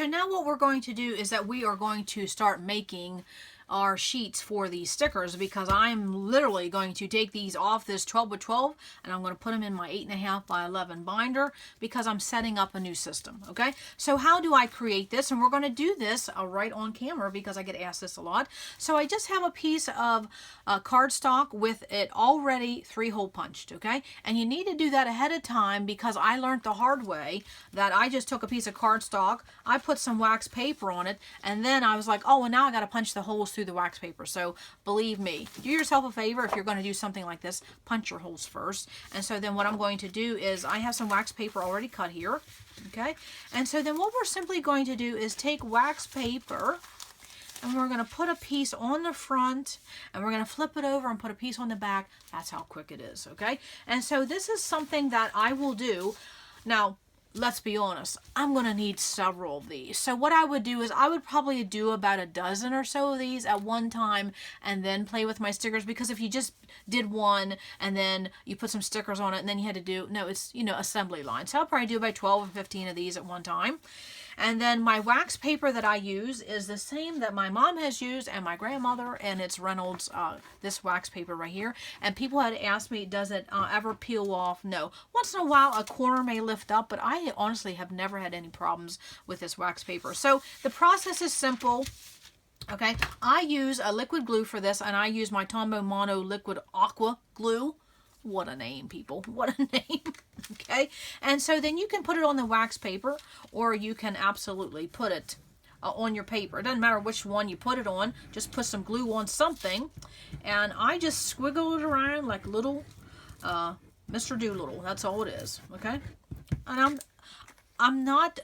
now what we're going to do is that we are going to start making our sheets for these stickers, because I'm literally going to take these off this 12x12 and I'm going to put them in my 8.5 by 11 binder because I'm setting up a new system. Okay, so how do I create this? And we're going to do this right on camera because I get asked this a lot. So I just have a piece of cardstock with it already 3-hole punched. Okay, and you need to do that ahead of time because I learned the hard way that I just took a piece of cardstock, I put some wax paper on it, and then I was like, oh, well, now I got to punch the holes through the wax paper. So believe me, do yourself a favor. If you're going to do something like this, punch your holes first. And so then what I'm going to do is I have some wax paper already cut here. Okay, and so then what we're simply going to do is take wax paper and we're going to put a piece on the front and we're going to flip it over and put a piece on the back. That's how quick it is. Okay, and so this is something that I will do. Now, let's be honest, I'm going to need several of these. So what I would do is I would probably do about a dozen or so of these at one time and then play with my stickers, because if you just did one and then you put some stickers on it and then you had to do, no, it's, assembly line. So I'll probably do about 12 or 15 of these at one time. And then my wax paper that I use is the same that my mom has used and my grandmother, and it's Reynolds, this wax paper right here. And people had asked me, does it ever peel off? No. Once in a while, a corner may lift up, but I honestly have never had any problems with this wax paper. So the process is simple. Okay, I use a liquid glue for this, and I use my Tombow Mono Liquid Aqua Glue. What a name, people. What a name. Okay. And so then you can put it on the wax paper, or you can absolutely put it on your paper. It doesn't matter which one you put it on. Just put some glue on something. And I just squiggle it around like little Mr. Doolittle. That's all it is. Okay. And I'm not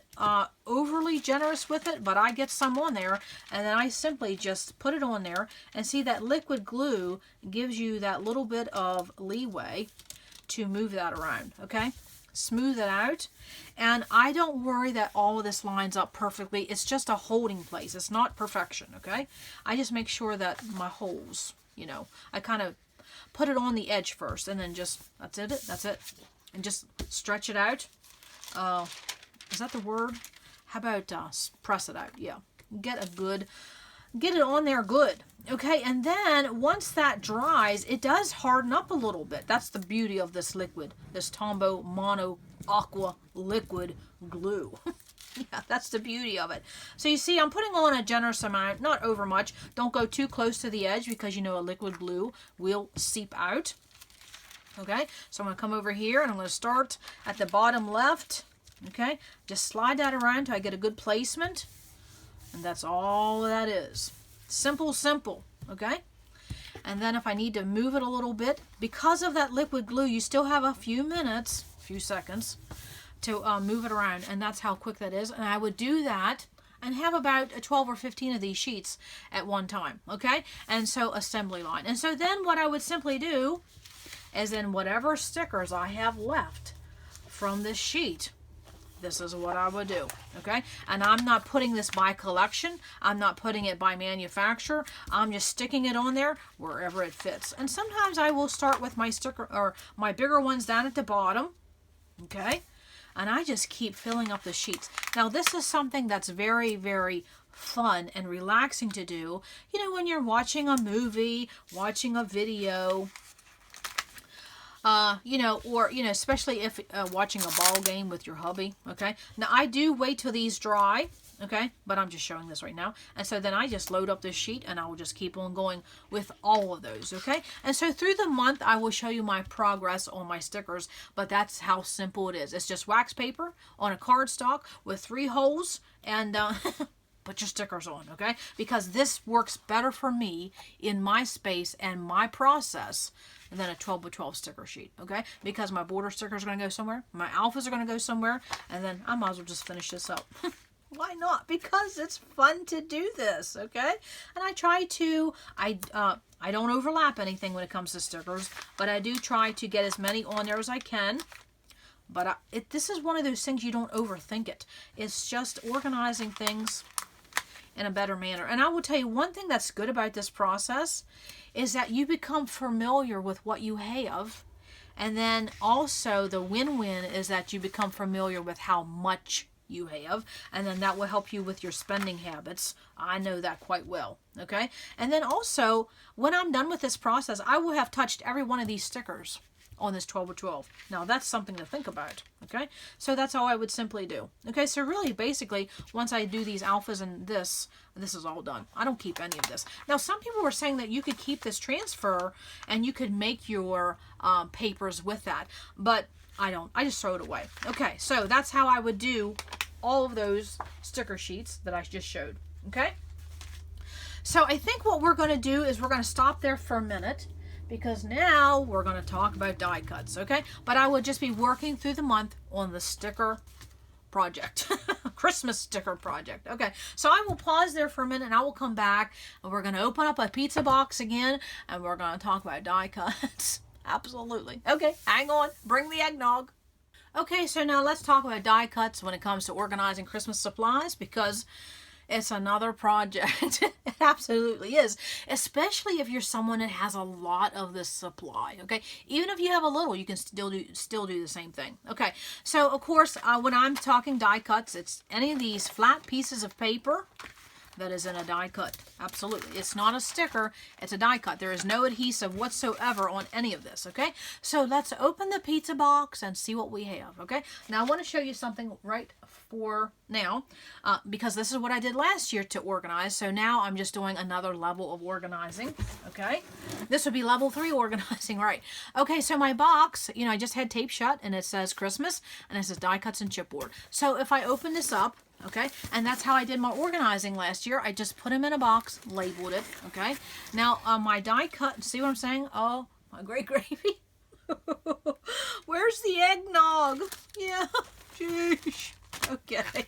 overly generous with it, but I get some on there, and then I simply just put it on there, and see that liquid glue gives you that little bit of leeway to move that around. Okay, smooth it out, and I don't worry that all of this lines up perfectly. It's just a holding place. It's not perfection. Okay, I just make sure that my holes, I kind of put it on the edge first, and then just that's it, and just stretch it out. Is that the word? How about press it out? Yeah. Get it on there good. Okay, and then once that dries, it does harden up a little bit. That's the beauty of this liquid, this Tombow Mono Aqua Liquid Glue. Yeah, that's the beauty of it. So you see, I'm putting on a generous amount, not over much. Don't go too close to the edge because a liquid glue will seep out. Okay, so I'm going to come over here and I'm going to start at the bottom left. Okay, just slide that around till I get a good placement, and that's all that is. Simple, simple. Okay, and then if I need to move it a little bit, because of that liquid glue, you still have a few minutes, few seconds to move it around, and that's how quick that is. And I would do that and have about 12 or 15 of these sheets at one time. Okay, and so assembly line. And so then what I would simply do is in whatever stickers I have left from this sheet. This is what I would do, okay? And I'm not putting this by collection. I'm not putting it by manufacturer. I'm just sticking it on there wherever it fits. And sometimes I will start with my sticker or my bigger ones down at the bottom, okay? And I just keep filling up the sheets. Now, this is something that's very, very fun and relaxing to do. You know, when you're watching a movie, watching a video, you know, or, you know, especially if watching a ball game with your hubby, okay? Now, I do wait till these dry, okay? But I'm just showing this right now. And so then I just load up this sheet and I will just keep on going with all of those, okay? And so through the month, I will show you my progress on my stickers, but that's how simple it is. It's just wax paper on a cardstock with 3 holes and put your stickers on, okay? Because this works better for me in my space and my process than a 12 by 12 sticker sheet, okay? Because my border stickers are going to go somewhere, my alphas are going to go somewhere, and then I might as well just finish this up. Why not? Because it's fun to do this, okay? And I try to, I don't overlap anything when it comes to stickers, but I do try to get as many on there as I can. But this is one of those things you don't overthink it. It's just organizing things in a better manner. And I will tell you one thing that's good about this process is that you become familiar with what you have. And then also the win-win is that you become familiar with how much you have. And then that will help you with your spending habits. I know that quite well. Okay. And then also when I'm done with this process, I will have touched every one of these stickers on this 12 by 12. Now that's something to think about, okay? So that's all I would simply do. Okay, so really basically once I do these alphas and this is all done. I don't keep any of this. Now some people were saying that you could keep this transfer and you could make your papers with that, but I don't. I just throw it away. Okay, so that's how I would do all of those sticker sheets that I just showed, okay? So I think what we're going to do is we're going to stop there for a minute, because now we're going to talk about die cuts, okay? But I will just be working through the month on the sticker project, Christmas sticker project. Okay, so I will pause there for a minute and I will come back and we're going to open up a pizza box again and we're going to talk about die cuts. Absolutely. Okay, hang on. Bring the eggnog. Okay, so now let's talk about die cuts when it comes to organizing Christmas supplies, because it's another project. It absolutely is. Especially if you're someone that has a lot of this supply, okay? Even if you have a little, you can still do the same thing. Okay, so of course, when I'm talking die cuts, it's any of these flat pieces of paper that is in a die cut. Absolutely. It's not a sticker, it's a die cut. There is no adhesive whatsoever on any of this, okay? So let's open the pizza box and see what we have, okay? Now I want to show you something right for now, because this is what I did last year to organize. So now I'm just doing another level of organizing, okay? This would be level 3 organizing, right? Okay, so my box, you know, I just had tape shut and it says Christmas and it says die cuts and chipboard. So if I open this up, okay, and that's how I did my organizing last year. I just put them in a box, labeled it, okay? Now, my die cut, see what I'm saying? Oh, my great gravy. Where's the eggnog? Yeah, sheesh. Okay.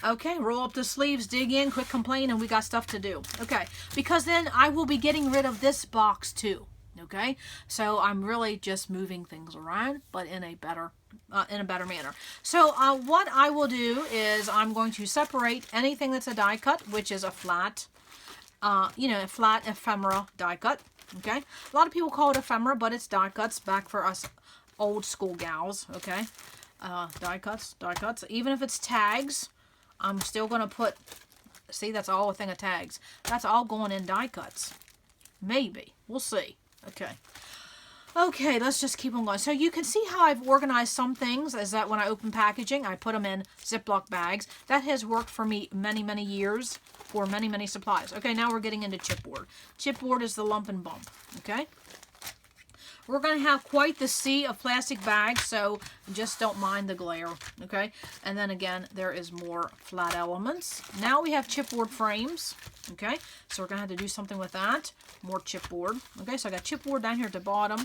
Okay, roll up the sleeves, dig in, quit complaining, we got stuff to do. Okay, because then I will be getting rid of this box too. Okay, so I'm really just moving things around, but in a better manner. So what I will do is I'm going to separate anything that's a die cut, which is a flat, flat ephemera die cut. Okay, a lot of people call it ephemera, but it's die cuts back for us old school gals. Okay, die cuts. Even if it's tags, I'm still going to put. See, that's all a thing of tags. That's all going in die cuts. Maybe we'll see. Okay, let's just keep on going. So you can see how I've organized some things, is that when I open packaging, I put them in Ziploc bags. That has worked for me many, many years for many, many supplies. Okay, now we're getting into chipboard. Chipboard is the lump and bump, okay? We're going to have quite the sea of plastic bags, so just don't mind the glare, okay? And then again, there is more flat elements. Now we have chipboard frames, okay? So we're going to have to do something with that. More chipboard, okay? So I got chipboard down here at the bottom.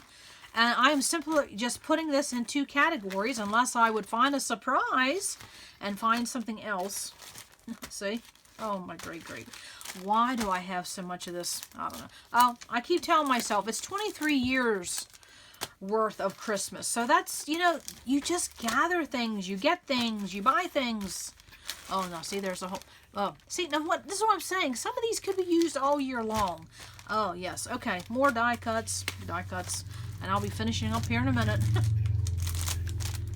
And I am simply just putting this in 2 categories, unless I would find a surprise and find something else. See? Oh, my great. Why do I have so much of this? I don't know. Oh, I keep telling myself, it's 23 years worth of Christmas. So that's, you know, you just gather things, you get things, you buy things. Oh no, see, there's a whole, oh, see, now what, this is what I'm saying. Some of these could be used all year long. Oh yes, okay, more die cuts, and I'll be finishing up here in a minute.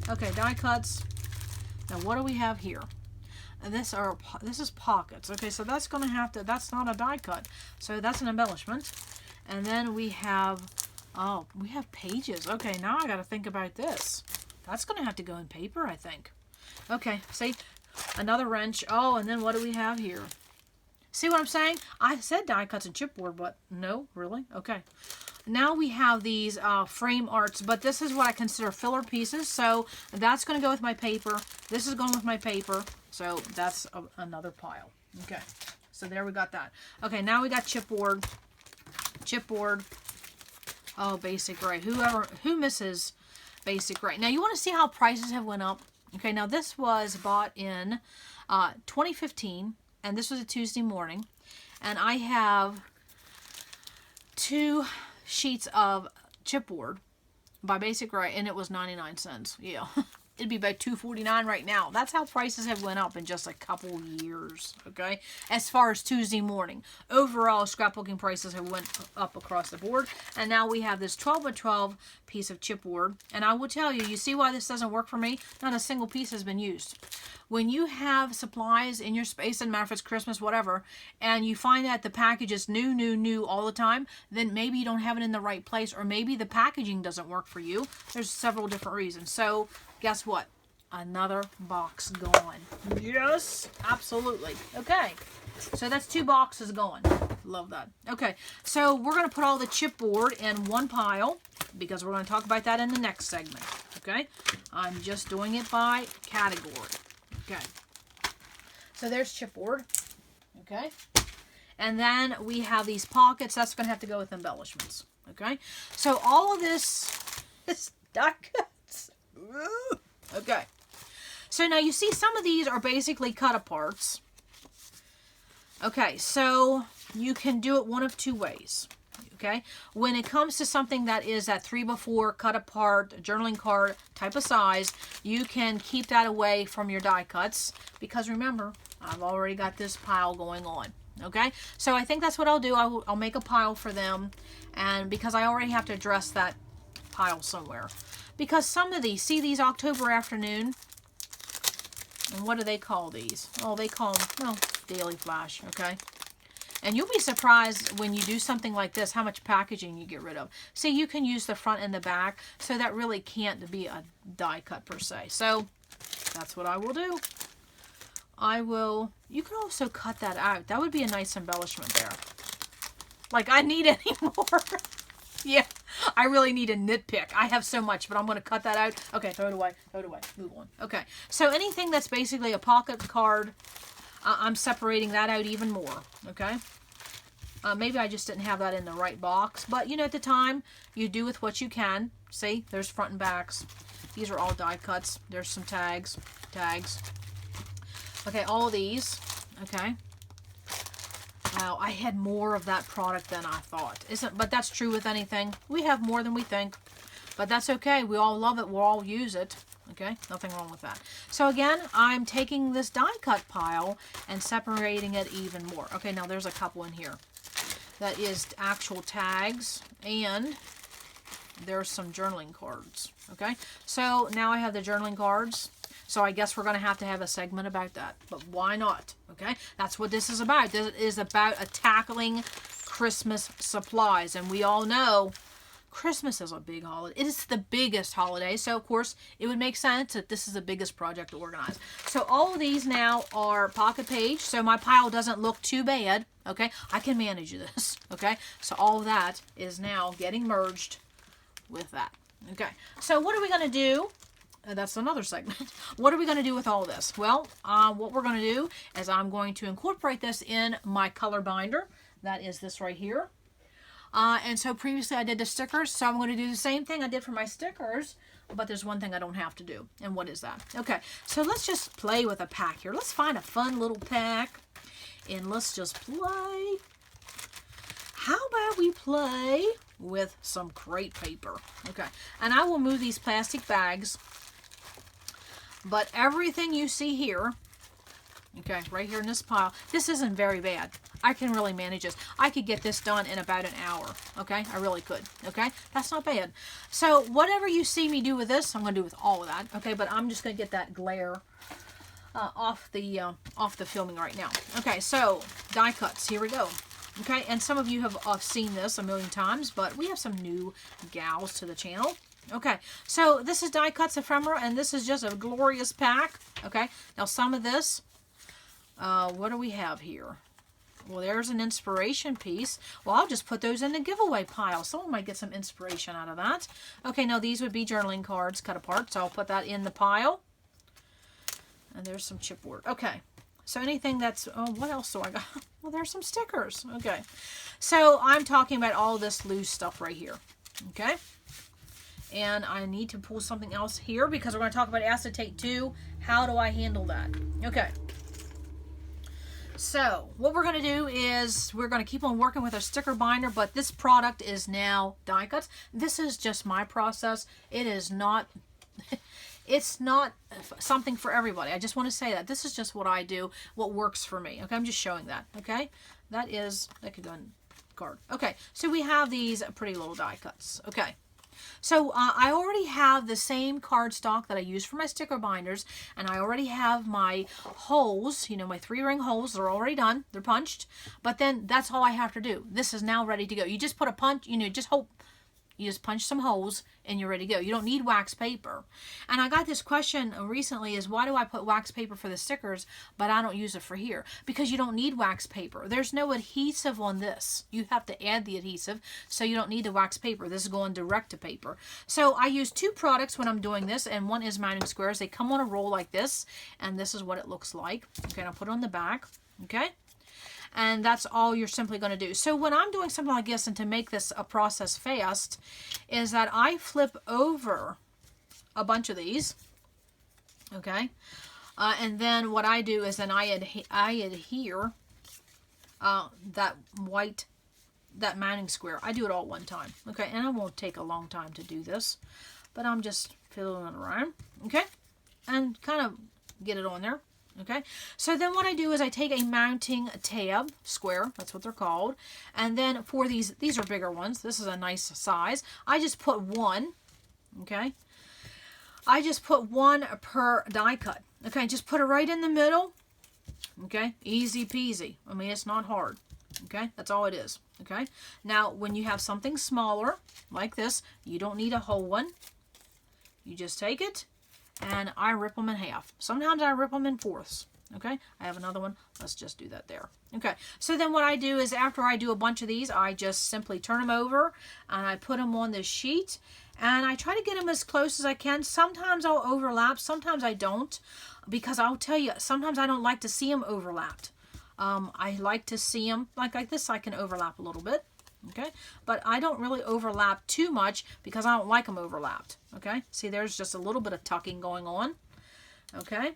Okay, die cuts. Now what do we have here? This is pockets. Okay, so that's going to have to, that's not a die cut. So that's an embellishment. And then we have, oh, we have pages. Okay, now I got to think about this. That's going to have to go in paper, I think. Okay, see, another wrench. Oh, and then what do we have here? See what I'm saying? I said die cuts and chipboard, but no, really? Okay. Now we have these frame arts, but this is what I consider filler pieces. So that's going to go with my paper. This is going with my paper. So that's another pile. Okay. So there we got that. Okay, now we got chipboard. Chipboard. Oh, basic gray. Who misses basic gray? Now you want to see how prices have went up. Okay, now this was bought in 2015, and this was a Tuesday morning. And I have 2 sheets of chipboard by Basic Gray, and it was 99 cents. Yeah. It'd be about $2.49 right now. That's how prices have went up in just a couple years, okay? As far as Tuesday morning. Overall, scrapbooking prices have went up across the board. And now we have this 12 by 12 piece of chipboard. And I will tell you, you see why this doesn't work for me? Not a single piece has been used. When you have supplies in your space, doesn't matter if it's Christmas, whatever, and you find that the package is new all the time, then maybe you don't have it in the right place, or maybe the packaging doesn't work for you. There's several different reasons. So guess what? Another box gone. Yes, absolutely. Okay, so that's 2 boxes gone. Love that. Okay, so we're going to put all the chipboard in one pile because we're going to talk about that in the next segment. Okay, I'm just doing it by category. Okay, so there's chipboard. Okay, and then we have these pockets. That's going to have to go with embellishments. Okay, so all of this is die cuts. Okay, so now you see some of these are basically cut aparts. Okay, so you can do it one of 2 ways. Okay, when it comes to something that is that 3x4 cut apart journaling card type of size, you can keep that away from your die cuts because remember, I've already got this pile going on. Okay, so I think that's what I'll do. I'll make a pile for them, and because I already have to address that pile somewhere. Because some of these, see these October afternoon, and what do they call these? Oh, they call them, well, Daily Flash, okay? And you'll be surprised when you do something like this, how much packaging you get rid of. See, you can use the front and the back, so that really can't be a die cut per se. So, that's what I will do. You can also cut that out. That would be a nice embellishment there. Like, I need any more. Yeah, I really need a nitpick. I have so much, but I'm going to cut that out. Okay, throw it away, move on. Okay, so anything that's basically a pocket card, I'm separating that out even more, okay? Maybe I just didn't have that in the right box, but you know, at the time, you do with what you can. See, there's front and backs. These are all die cuts. There's some tags. Okay, all of these, okay? Wow, I had more of that product than I thought. But that's true with anything. We have more than we think. But that's okay. We all love it. We'll all use it. Okay? Nothing wrong with that. So again, I'm taking this die cut pile and separating it even more. Okay, now there's a couple in here. That is actual tags. And there's some journaling cards. Okay? So now I have the journaling cards. So I guess we're going to have a segment about that. But why not? Okay? That's what this is about. This is about tackling Christmas supplies. And we all know Christmas is a big holiday. It is the biggest holiday. So, of course, it would make sense that this is the biggest project to organize. So all of these now are pocket page. So my pile doesn't look too bad. Okay? I can manage this. Okay? So all of that is now getting merged with that. Okay? So what are we going to do? That's another segment. What are we going to do with all this? Well, what we're going to do is I'm going to incorporate this in my color binder. That is this right here. And so previously I did the stickers, so I'm going to do the same thing I did for my stickers, but there's one thing I don't have to do. And what is that? Okay, so let's just play with a pack here. Let's find a fun little pack, and let's just play. how about we play with some crepe paper? Okay, and I will move these plastic bags, but everything you see here, okay, right here in this pile, this isn't very bad. I can really manage this. I could get this done in about an hour, okay? I really could, okay? That's not bad. So whatever you see me do with this, I'm going to do with all of that, okay? But I'm just going to get that glare off the filming right now. Okay, so die cuts. Here we go. Okay, and some of you have seen this a million times, but we have some new gals to the channel. Okay, so this is die cuts ephemera, and this is just a glorious pack. Okay, now some of this, what do we have here? Well, there's an inspiration piece. Well, I'll just put those in the giveaway pile. Someone might get some inspiration out of that. Okay, now these would be journaling cards cut apart, so I'll put that in the pile. And there's some chipboard. Okay, so anything that's, oh, what else do I got? Well, there's some stickers. Okay, so I'm talking about all this loose stuff right here. Okay, and I need to pull something else here because we're going to talk about acetate too. How do I handle that? Okay. So what we're going to do is we're going to keep on working with our sticker binder, but this product is now die cuts. This is just my process. It is not, it's not something for everybody. I just want to say that. This is just what I do, what works for me. Okay, I'm just showing that. Okay, that could go in card. Okay, so we have these pretty little die cuts. Okay. So I already have the same cardstock that I use for my sticker binders, and I already have my holes, you know, my 3-ring holes. They're already done. They're punched. But then that's all I have to do. This is now ready to go. You just put a punch, you know, you just punch some holes and you're ready to go. You don't need wax paper. And I got this question recently is, why do I put wax paper for the stickers, but I don't use it for here? Because you don't need wax paper. There's no adhesive on this. You have to add the adhesive, so you don't need the wax paper. This is going direct to paper. So I use 2 products when I'm doing this, and one is madenew squares. They come on a roll like this, and this is what it looks like. Okay, and I'll put it on the back. Okay. And that's all you're simply going to do. So when I'm doing something like this, and to make this a process fast, is that I flip over a bunch of these, okay? And then what I do is then I adhere that madenew square. I do it all at one time, okay? And it won't take a long time to do this, but I'm just fiddling it around, okay? And kind of get it on there. Okay, so then what I do is I take a mounting tab square, that's what they're called, and then for these are bigger ones, this is a nice size, I just put 1, okay, I just put 1 per die cut, okay, just put it right in the middle, okay, easy peasy. I mean, it's not hard, okay, that's all it is, okay. Now when you have something smaller like this, you don't need a whole one, you just take it and I rip them in half. Sometimes I rip them in fourths. Okay, I have another one. Let's just do that there. Okay, so then what I do is after I do a bunch of these, I just simply turn them over and I put them on this sheet and I try to get them as close as I can. Sometimes I'll overlap, sometimes I don't, because I'll tell you, sometimes I don't like to see them overlapped. I like to see them like this. I can overlap a little bit. Okay, but I don't really overlap too much because I don't like them overlapped. Okay, see, there's just a little bit of tucking going on. Okay,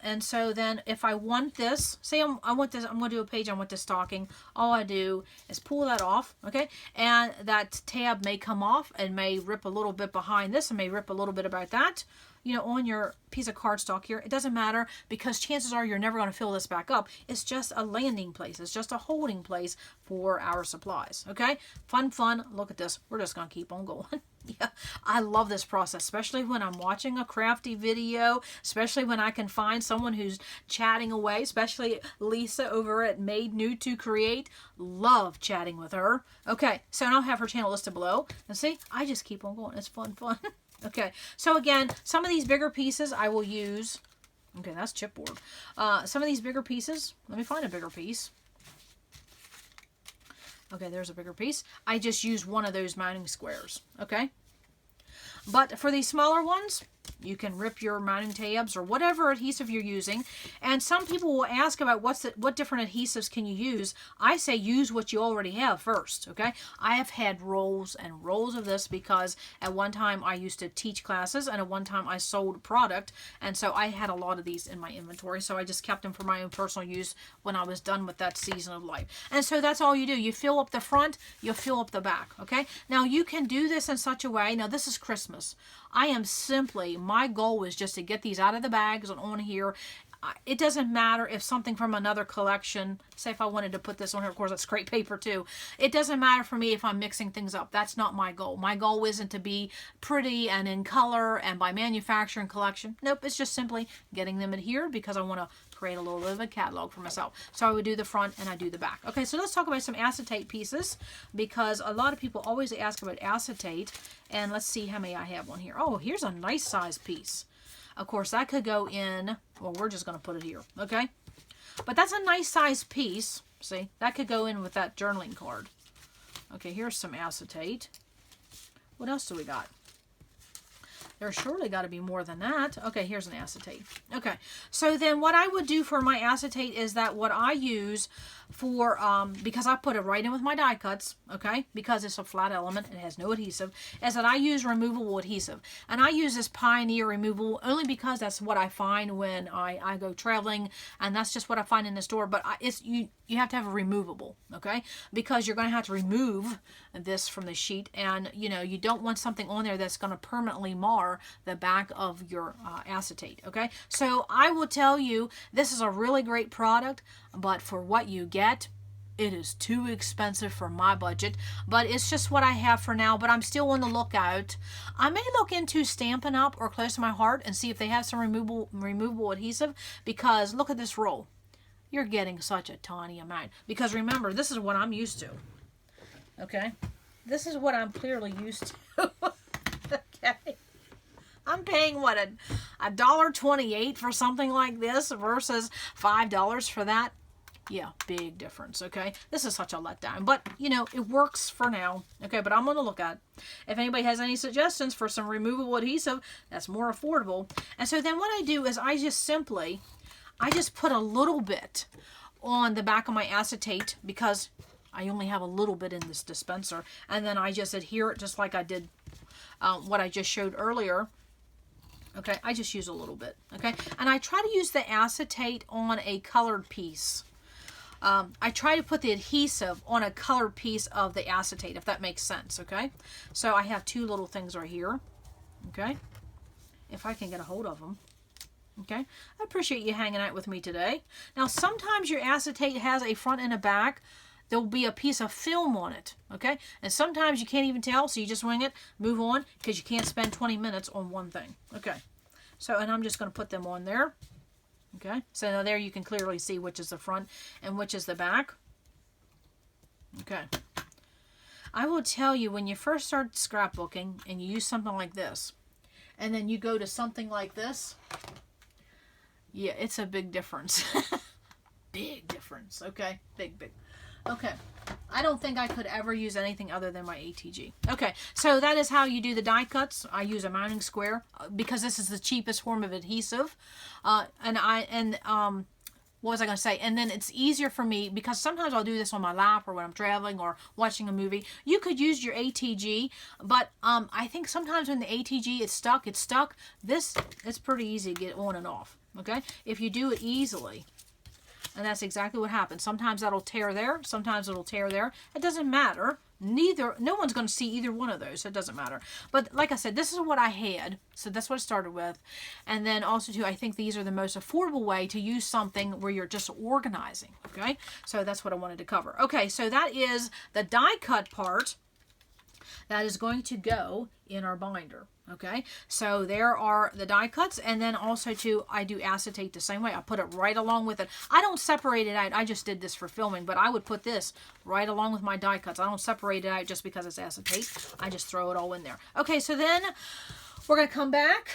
and so then if I want this, say I want this, I'm going to do a page, I want this stocking, all I do is pull that off. Okay, and that tab may come off and may rip a little bit behind this and may rip a little bit about that, you know, on your piece of cardstock here. It doesn't matter because chances are you're never going to fill this back up. It's just a landing place. It's just a holding place for our supplies. Okay, fun. Look at this. We're just going to keep on going. Yeah, I love this process, especially when I'm watching a crafty video, especially when I can find someone who's chatting away, especially Lisa over at Madenew to Create. Love chatting with her. Okay, so I'll have her channel listed below. And see, I just keep on going. It's fun. Okay, so again, some of these bigger pieces I will use. Okay, that's chipboard. Some of these bigger pieces, let me find a bigger piece. Okay, there's a bigger piece. I just use one of those mounting squares, okay? But for these smaller ones, You can rip your mounting tabs or whatever adhesive you're using. And some people will ask about what different adhesives can you use. I say use what you already have first, okay? I have had rolls and rolls of this because at one time I used to teach classes and at one time I sold product. And so I had a lot of these in my inventory. So I just kept them for my own personal use when I was done with that season of life. And so that's all you do. You fill up the front, you'll fill up the back, okay? Now you can do this in such a way. Now this is Christmas. I am simply, my goal is just to get these out of the bags and on here. It doesn't matter if something from another collection, say if I wanted to put this on here, of course that's great paper too. It doesn't matter for me if I'm mixing things up. That's not my goal. My goal isn't to be pretty and in color and by manufacturing collection. Nope, it's just simply getting them adhered because I want to create a little bit of a catalog for myself. So I would do the front and I do the back. Okay, so let's talk about some acetate pieces because a lot of people always ask about acetate. And let's see how many I have on here. Oh, here's a nice size piece. Of course, that could go in, well, we're just going to put it here, okay? But that's a nice size piece. See, that could go in with that journaling card. Okay, here's some acetate. What else do we got? There's surely got to be more than that. Okay, here's an acetate. Okay, so then what I would do for my acetate is that what I use for, because I put it right in with my die cuts, okay, because it's a flat element, it has no adhesive, is that I use removable adhesive. And I use this Pioneer removable only because that's what I find when I go traveling, and that's just what I find in the store. But you have to have a removable, okay, because you're going to have to remove this from the sheet, and you don't want something on there that's going to permanently mar the back of your acetate, okay? So I will tell you, this is a really great product, but for what you get, it is too expensive for my budget, but it's just what I have for now. But I'm still on the lookout. I may look into Stampin' Up! Or Close to My Heart and see if they have some removable adhesive, because look at this roll. You're getting such a tiny amount. Because remember, this is what I'm used to. Okay? This is what I'm clearly used to. Okay? I'm paying, what, $1.28 for something like this versus $5 for that? Yeah, big difference, okay? This is such a letdown, but, it works for now, okay? But I'm going to look at it. If anybody has any suggestions for some removable adhesive that's more affordable. And so then what I do is I just put a little bit on the back of my acetate because I only have a little bit in this dispenser. And then I just adhere it just like I did what I just showed earlier. Okay, I just use a little bit, okay? And I try to use the acetate on a colored piece. I try to put the adhesive on a colored piece of the acetate, if that makes sense, okay? So I have two little things right here, okay? If I can get a hold of them, okay? I appreciate you hanging out with me today. Now, sometimes your acetate has a front and a back. There'll be a piece of film on it, okay? And sometimes you can't even tell, so you just wing it, move on, because you can't spend 20 minutes on one thing, okay? So, and I'm just going to put them on there. Okay, so now there you can clearly see which is the front and which is the back. Okay. I will tell you, when you first start scrapbooking and you use something like this, and then you go to something like this, yeah, it's a big difference. Big difference, okay? Big. Okay. I don't think I could ever use anything other than my ATG. Okay, so that is how you do the die cuts. I use a mounting square because this is the cheapest form of adhesive. What was I going to say? And then it's easier for me because sometimes I'll do this on my lap or when I'm traveling or watching a movie. You could use your ATG, but I think sometimes when the ATG is stuck, it's stuck. This, it's pretty easy to get on and off, okay? If you do it easily. And that's exactly what happens. Sometimes that'll tear there. Sometimes it'll tear there. It doesn't matter. No one's going to see either one of those. So it doesn't matter. But like I said, this is what I had. So that's what I started with. And then also too, I think these are the most affordable way to use something where you're just organizing. Okay. So that's what I wanted to cover. Okay. So that is the die cut part that is going to go in our binder. Okay, so there are the die cuts, and then also too, I do acetate the same way. I put it right along with it. I don't separate it out. I just did this for filming, but I would put this right along with my die cuts. I don't separate it out just because it's acetate. I just throw it all in there. Okay, so then we're going to come back.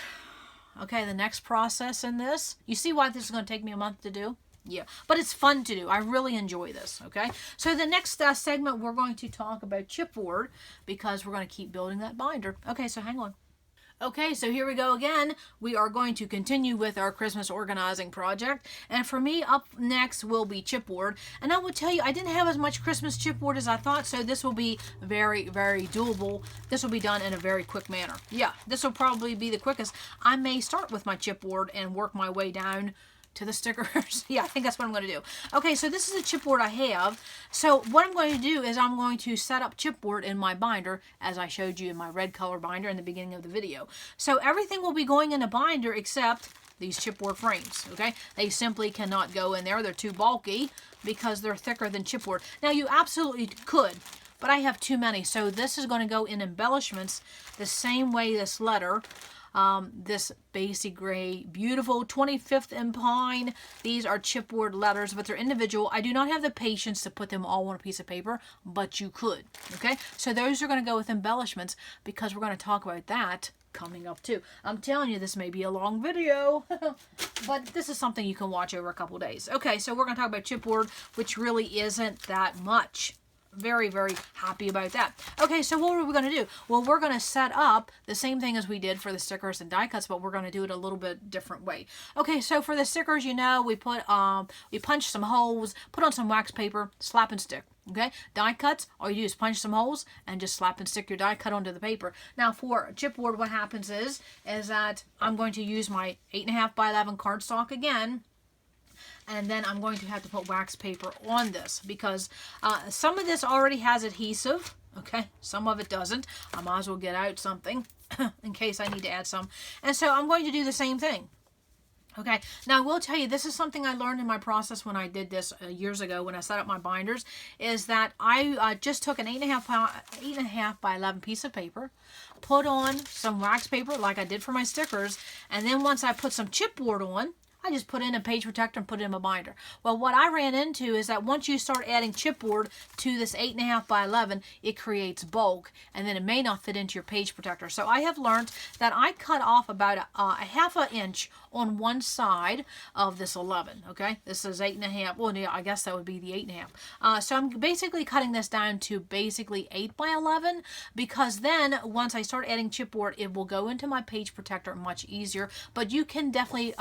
Okay, the next process in this. You see why this is going to take me a month to do? Yeah, but it's fun to do. I really enjoy this, okay? So the next segment, we're going to talk about chipboard because we're going to keep building that binder. Okay, so hang on. Okay, so here we go again. We are going to continue with our Christmas organizing project. And for me, up next will be chipboard. And I will tell you, I didn't have as much Christmas chipboard as I thought, so this will be very, very doable. This will be done in a very quick manner. Yeah, this will probably be the quickest. I may start with my chipboard and work my way down to the stickers. Yeah, I think that's what I'm going to do. Okay, so this is a chipboard I have. So what I'm going to do is I'm going to set up chipboard in my binder, as I showed you in my red color binder in the beginning of the video. So everything will be going in a binder except these chipboard frames, okay? They simply cannot go in there. They're too bulky because they're thicker than chipboard. Now, you absolutely could, but I have too many. So this is going to go in embellishments the same way this letter. This basic gray, beautiful 25th and pine. These are chipboard letters, but they're individual. I do not have the patience to put them all on a piece of paper, but you could. Okay, so those are going to go with embellishments because we're going to talk about that coming up too. I'm telling you, this may be a long video, but this is something you can watch over a couple days. Okay, so we're going to talk about chipboard, which really isn't that much. Very, very happy about that. Okay, so what are we going to do? Well, we're going to set up the same thing as we did for the stickers and die cuts, but we're going to do it a little bit different way. Okay, so for the stickers, you know, we punch some holes, put on some wax paper, slap and stick. Okay, die cuts, all you do is punch some holes and just slap and stick your die cut onto the paper. Now for chipboard, what happens is that I'm going to use my 8.5 by 11 cardstock again. And then I'm going to have to put wax paper on this because some of this already has adhesive, okay? Some of it doesn't. I might as well get out something in case I need to add some. And so I'm going to do the same thing. Okay, now I will tell you, this is something I learned in my process when I did this years ago when I set up my binders, is that I just took an 8.5 by 11 piece of paper, put on some wax paper like I did for my stickers, and then once I put some chipboard on, I just put in a page protector and put it in my binder. Well, what I ran into is that once you start adding chipboard to this 8.5 by 11, it creates bulk, and then it may not fit into your page protector. So I have learned that I cut off about a half an inch on one side of this 11, okay? This is 8.5. Well, yeah, I guess that would be the 8.5. So I'm basically cutting this down to basically 8 by 11 because then once I start adding chipboard, it will go into my page protector much easier. But you can definitely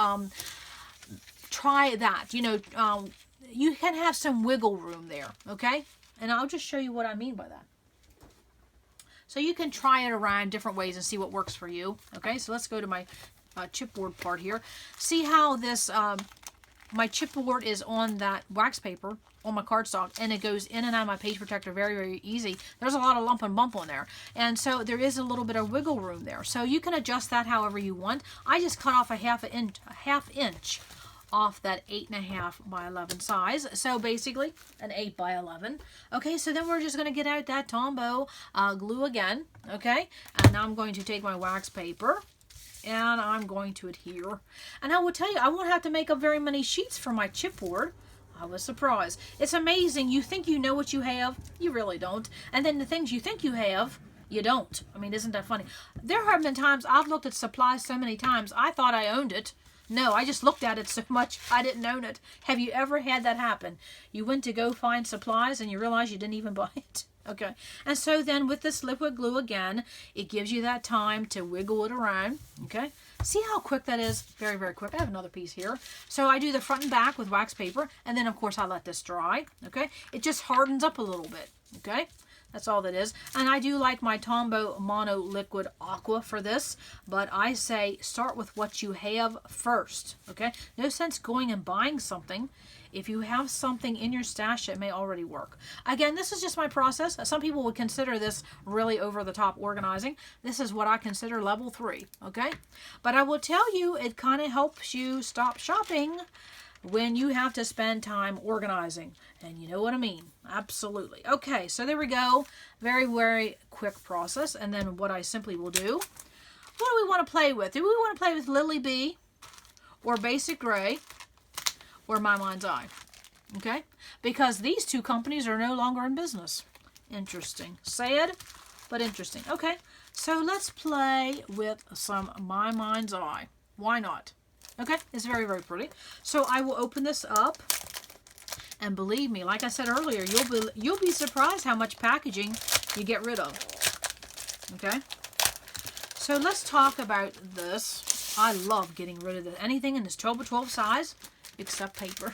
try that. You know, you can have some wiggle room there, okay? And I'll just show you what I mean by that. So you can try it around different ways and see what works for you, okay? So let's go to my chipboard part here. See how this, my chipboard is on that wax paper on my cardstock, and it goes in and out of my page protector very, very easy. There's a lot of lump and bump on there, and so there is a little bit of wiggle room there. So you can adjust that however you want. I just cut off a half inch off that 8.5 by 11 size. So basically an 8 by 11. Okay, so then we're just going to get out that Tombow glue again. Okay, and I'm going to take my wax paper and I'm going to adhere. And I will tell you, I won't have to make up very many sheets for my chipboard. I was surprised. It's amazing. You think you know what you have, you really don't. And then the things you think you have, you don't. I mean, isn't that funny? There have been times I've looked at supplies so many times, I thought I owned it. No, I just looked at it so much I didn't own it. Have you ever had that happen? You went to go find supplies and you realize you didn't even buy it. Okay, and so then with this liquid glue again, it gives you that time to wiggle it around. Okay, see how quick that is? Very, very quick. I have another piece here. So I do the front and back with wax paper, and then of course I let this dry. Okay, it just hardens up a little bit. Okay, that's all that is. And I do like my Tombow Mono Liquid Aqua for this, but I say start with what you have first. Okay, no sense going and buying something if you have something in your stash that may already work. Again, this is just my process. Some people would consider this really over-the-top organizing. This is what I consider level 3, okay? But I will tell you, it kind of helps you stop shopping when you have to spend time organizing. And you know what I mean. Absolutely. Okay, so there we go. Very, very quick process. And then what I simply will do, what do we want to play with? Do we want to play with Lily Bee or Basic Gray? Or My Mind's Eye, okay? Because these two companies are no longer in business. Interesting. Sad, but interesting. Okay, so let's play with some My Mind's Eye. Why not? Okay, it's very, very pretty. So I will open this up, and believe me, like I said earlier, you'll be surprised how much packaging you get rid of. Okay, So let's talk about this. I love getting rid of anything in this 12 by 12 size except paper.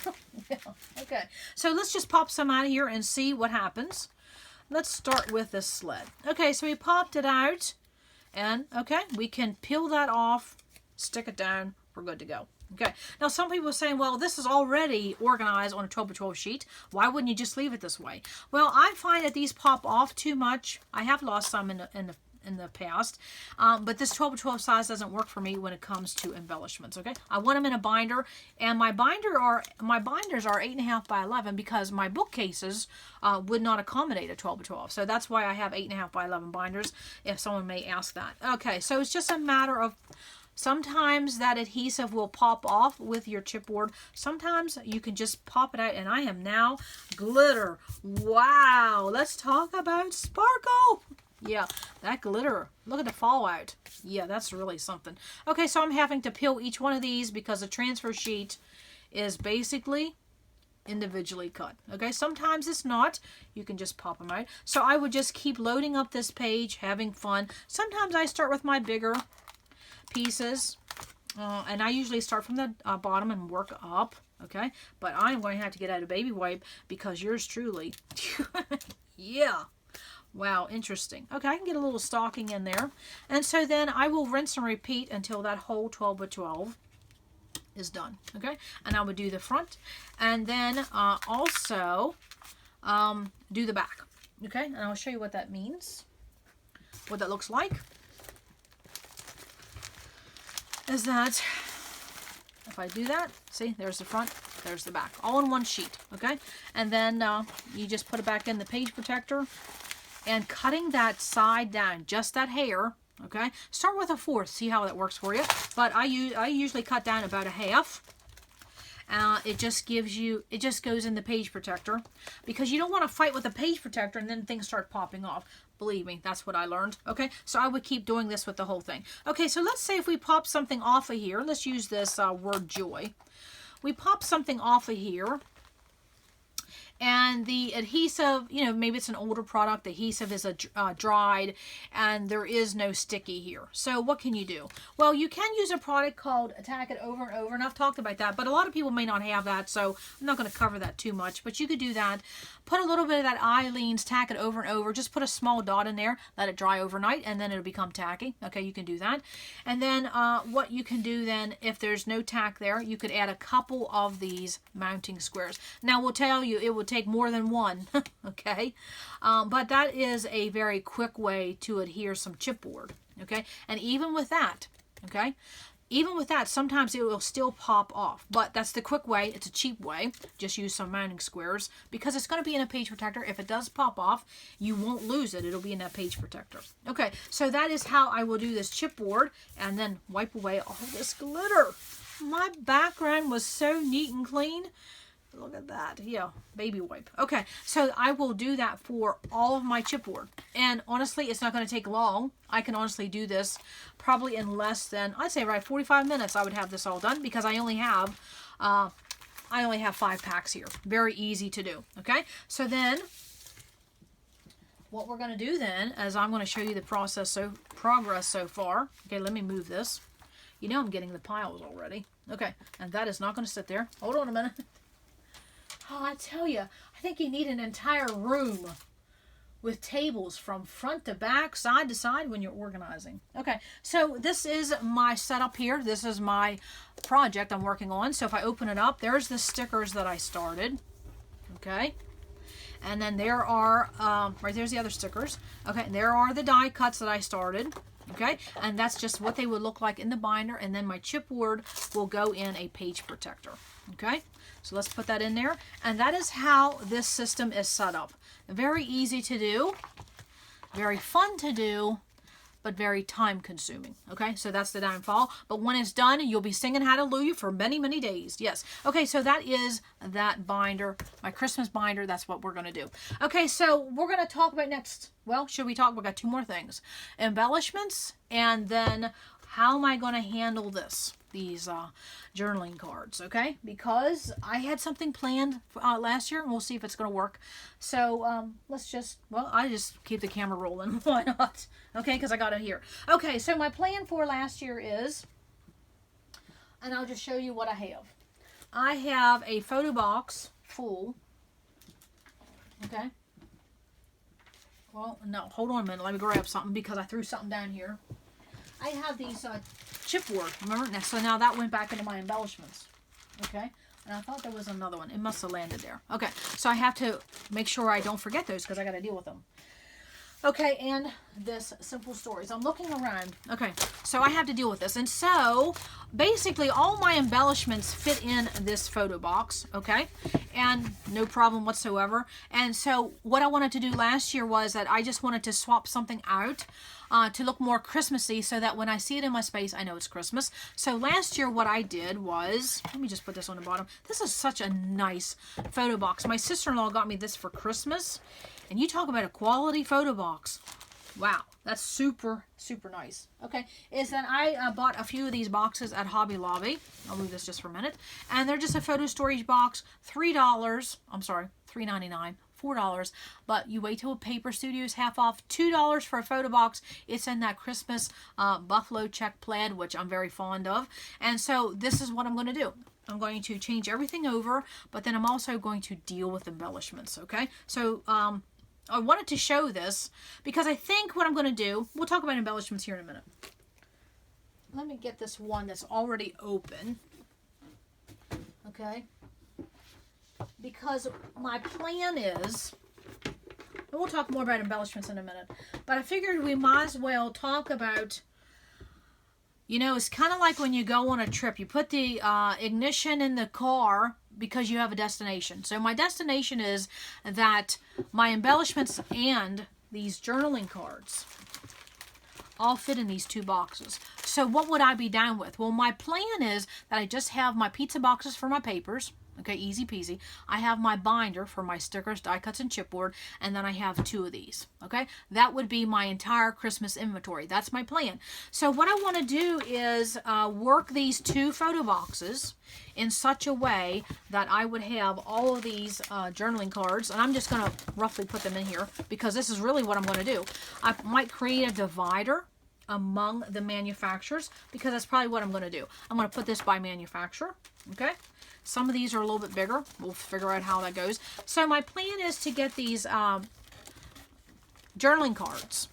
Yeah. Okay, so let's just pop some out of here and see what happens. Let's start with this sled. Okay, so we popped it out, and okay, we can peel that off, stick it down, we're good to go. Okay, now some people are saying, well, this is already organized on a 12 by 12 sheet. Why wouldn't you just leave it this way? Well, I find that these pop off too much. I have lost some in the past, but this 12 by 12 size doesn't work for me when it comes to embellishments. Okay, I want them in a binder, and my binders are 8.5 by 11 because my bookcases would not accommodate a 12 by 12. So that's why I have 8.5 by 11 binders, if someone may ask that. Okay, so it's just a matter of sometimes that adhesive will pop off with your chipboard. Sometimes you can just pop it out, and I am now glitter. Wow, let's talk about sparkle. Yeah, that glitter. Look at the fallout. Yeah, that's really something. Okay, so I'm having to peel each one of these because the transfer sheet is basically individually cut. Okay, sometimes it's not. You can just pop them out. So I would just keep loading up this page, having fun. Sometimes I start with my bigger pieces, and I usually start from the bottom and work up. Okay, but I'm going to have to get out a baby wipe because yours truly. Yeah. Wow, interesting. Okay, I can get a little stocking in there. And so then I will rinse and repeat until that whole 12 by 12 is done. Okay, and I would do the front, and then also do the back. Okay, and I'll show you what that means, what that looks like. Is that if I do that, see, there's the front, there's the back, all in one sheet. Okay, and then you just put it back in the page protector. And cutting that side down, just that hair, okay? Start with a 1/4, see how that works for you. But I usually cut down about a 1/2. It just goes in the page protector because you don't want to fight with the page protector and then things start popping off. Believe me, that's what I learned. Okay, so I would keep doing this with the whole thing. Okay, so let's say if we pop something off of here, let's use this word joy. We pop something off of here. And the adhesive, you know, maybe it's an older product, the adhesive is dried, and there is no sticky here. So what can you do? Well, you can use a product called Tack It Over and Over, and I've talked about that, but a lot of people may not have that, so I'm not going to cover that too much. But you could do that. Put a little bit of that Eileen's Tack It Over and Over. Just put a small dot in there, let it dry overnight, and then it'll become tacky. Okay, you can do that. And then what you can do then, if there's no tack there, you could add a couple of these mounting squares. Now, we'll tell you, it would take more than one. Okay, but that is a very quick way to adhere some chipboard. Okay, and even with that, okay, even with that, sometimes it will still pop off, but that's the quick way. It's a cheap way. Just use some mounting squares because it's going to be in a page protector. If it does pop off, you won't lose it. It'll be in that page protector. Okay, so that is how I will do this chipboard, and then wipe away all this glitter. My background was so neat and clean. Look at that. Yeah, baby wipe. Okay, so I will do that for all of my chipboard. And honestly, it's not going to take long. I can honestly do this probably in less than, I'd say right 45 minutes I would have this all done because I only have 5 packs here. Very easy to do. Okay, so then what we're going to do then is I'm going to show you the progress so far. Okay, let me move this. You know I'm getting the piles already. Okay, and that is not going to sit there. Hold on a minute. Oh, I tell you, I think you need an entire room with tables from front to back, side to side when you're organizing. Okay, so this is my setup here. This is my project I'm working on. So if I open it up, there's the stickers that I started. Okay, and then there are, right there's the other stickers. Okay, and there are the die cuts that I started. Okay, and that's just what they would look like in the binder, and then my chipboard will go in a page protector. Okay, so let's put that in there, and that is how this system is set up. Very easy to do, very fun to do, but very time consuming. Okay, so that's the downfall, but when it's done, you'll be singing hallelujah for many, many days. Yes. Okay, so that is that binder, my Christmas binder. That's what we're going to do. Okay, so we're going to talk about next. Well, should we talk? We've got 2 more things. Embellishments, and then how am I going to handle this? these journaling cards, okay? Because I had something planned last year, and we'll see if it's going to work. So let's just, well, I just keep the camera rolling. Why not? Okay, because I got it here. Okay, so my plan for last year is, and I'll just show you what I have. I have a photo box full, okay? Well, no, hold on a minute. Let me grab something because I threw something down here. I have these chipboard, remember? So now that went back into my embellishments, okay? And I thought there was another one. It must have landed there. Okay, so I have to make sure I don't forget those because I got to deal with them. Okay, and this Simple Stories. I'm looking around. Okay, so I have to deal with this. And so, basically, all my embellishments fit in this photo box, okay? And no problem whatsoever. And so, what I wanted to do last year was that I just wanted to swap something out to look more Christmassy so that when I see it in my space, I know it's Christmas. So, last year, what I did was, let me just put this on the bottom. This is such a nice photo box. My sister-in-law got me this for Christmas. And you talk about a quality photo box. Wow, that's super, super nice. Okay, is that I bought a few of these boxes at Hobby Lobby. I'll move this just for a minute. And they're just a photo storage box, $3. I'm sorry, $3.99. $4, but you wait till Paper Studio is half off. $2 for a photo box. It's in that Christmas buffalo check plaid, which I'm very fond of. And so this is what I'm going to do. I'm going to change everything over, but then I'm also going to deal with embellishments, okay? So I wanted to show this because I think what I'm going to do, we'll talk about embellishments here in a minute. Let me get this one that's already open, okay? Because my plan is, and we'll talk more about embellishments in a minute, but I figured we might as well talk about, you know, it's kind of like when you go on a trip. You put the ignition in the car because you have a destination. So my destination is that my embellishments and these journaling cards all fit in these two boxes. So what would I be down with? Well, my plan is that I just have my pizza boxes for my papers. Okay, easy peasy. I have my binder for my stickers, die cuts, and chipboard, and then I have 2 of these. Okay, that would be my entire Christmas inventory. That's my plan. So what I want to do is work these 2 photo boxes in such a way that I would have all of these journaling cards, and I'm just going to roughly put them in here because this is really what I'm going to do. I might create a divider among the manufacturers because that's probably what I'm going to do. I'm going to put this by manufacturer. Okay. Some of these are a little bit bigger. We'll figure out how that goes. So my plan is to get these journaling cards,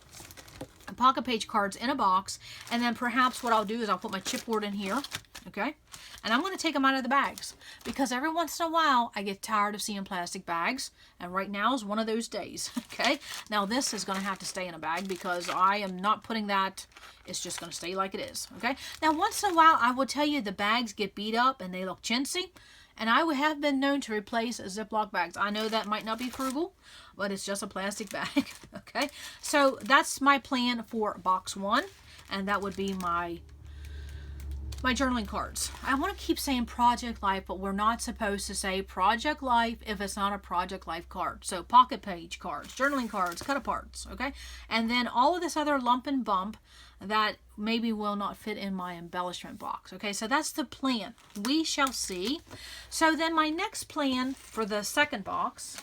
pocket page cards in a box, and then perhaps what I'll do is I'll put my chipboard in here, okay? And I'm going to take them out of the bags because every once in a while I get tired of seeing plastic bags, and right now is one of those days, okay? Now this is going to have to stay in a bag because I am not putting that, it's just going to stay like it is, okay? Now once in a while I will tell you the bags get beat up and they look chintzy, and I have been known to replace Ziploc bags. I know that might not be frugal, but it's just a plastic bag, okay? So that's my plan for box 1, and that would be my journaling cards. I want to keep saying Project Life, but we're not supposed to say Project Life if it's not a Project Life card. So pocket page cards, journaling cards, cut aparts, okay? And then all of this other lump and bump that maybe will not fit in my embellishment box. Okay, so that's the plan. We shall see. So then my next plan for the second box,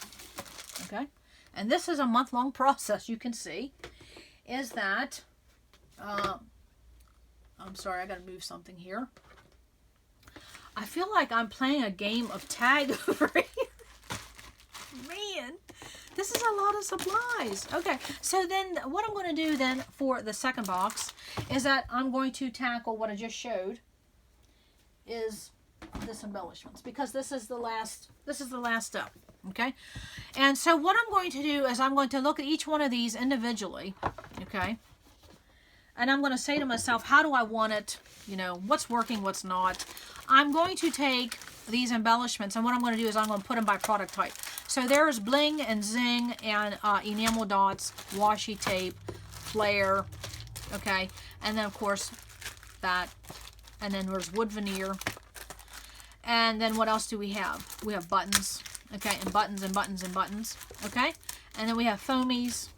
okay, and this is a month-long process, you can see, is that, I'm sorry, I got to move something here. I feel like I'm playing a game of tag over here. Man, this is a lot of supplies. Okay, so then what I'm going to do then for the second box is that I'm going to tackle what I just showed is this embellishments, because this is the last step, okay? And so what I'm going to do is I'm going to look at each one of these individually, okay? And I'm going to say to myself, how do I want it? You know, what's working, what's not? I'm going to take these embellishments, and what I'm going to do is I'm going to put them by product type. So there's bling and zing and enamel dots, washi tape, flare, okay? And then, of course, that. And then there's wood veneer. And then what else do we have? We have buttons, okay? And buttons and buttons and buttons, okay? And then we have foamies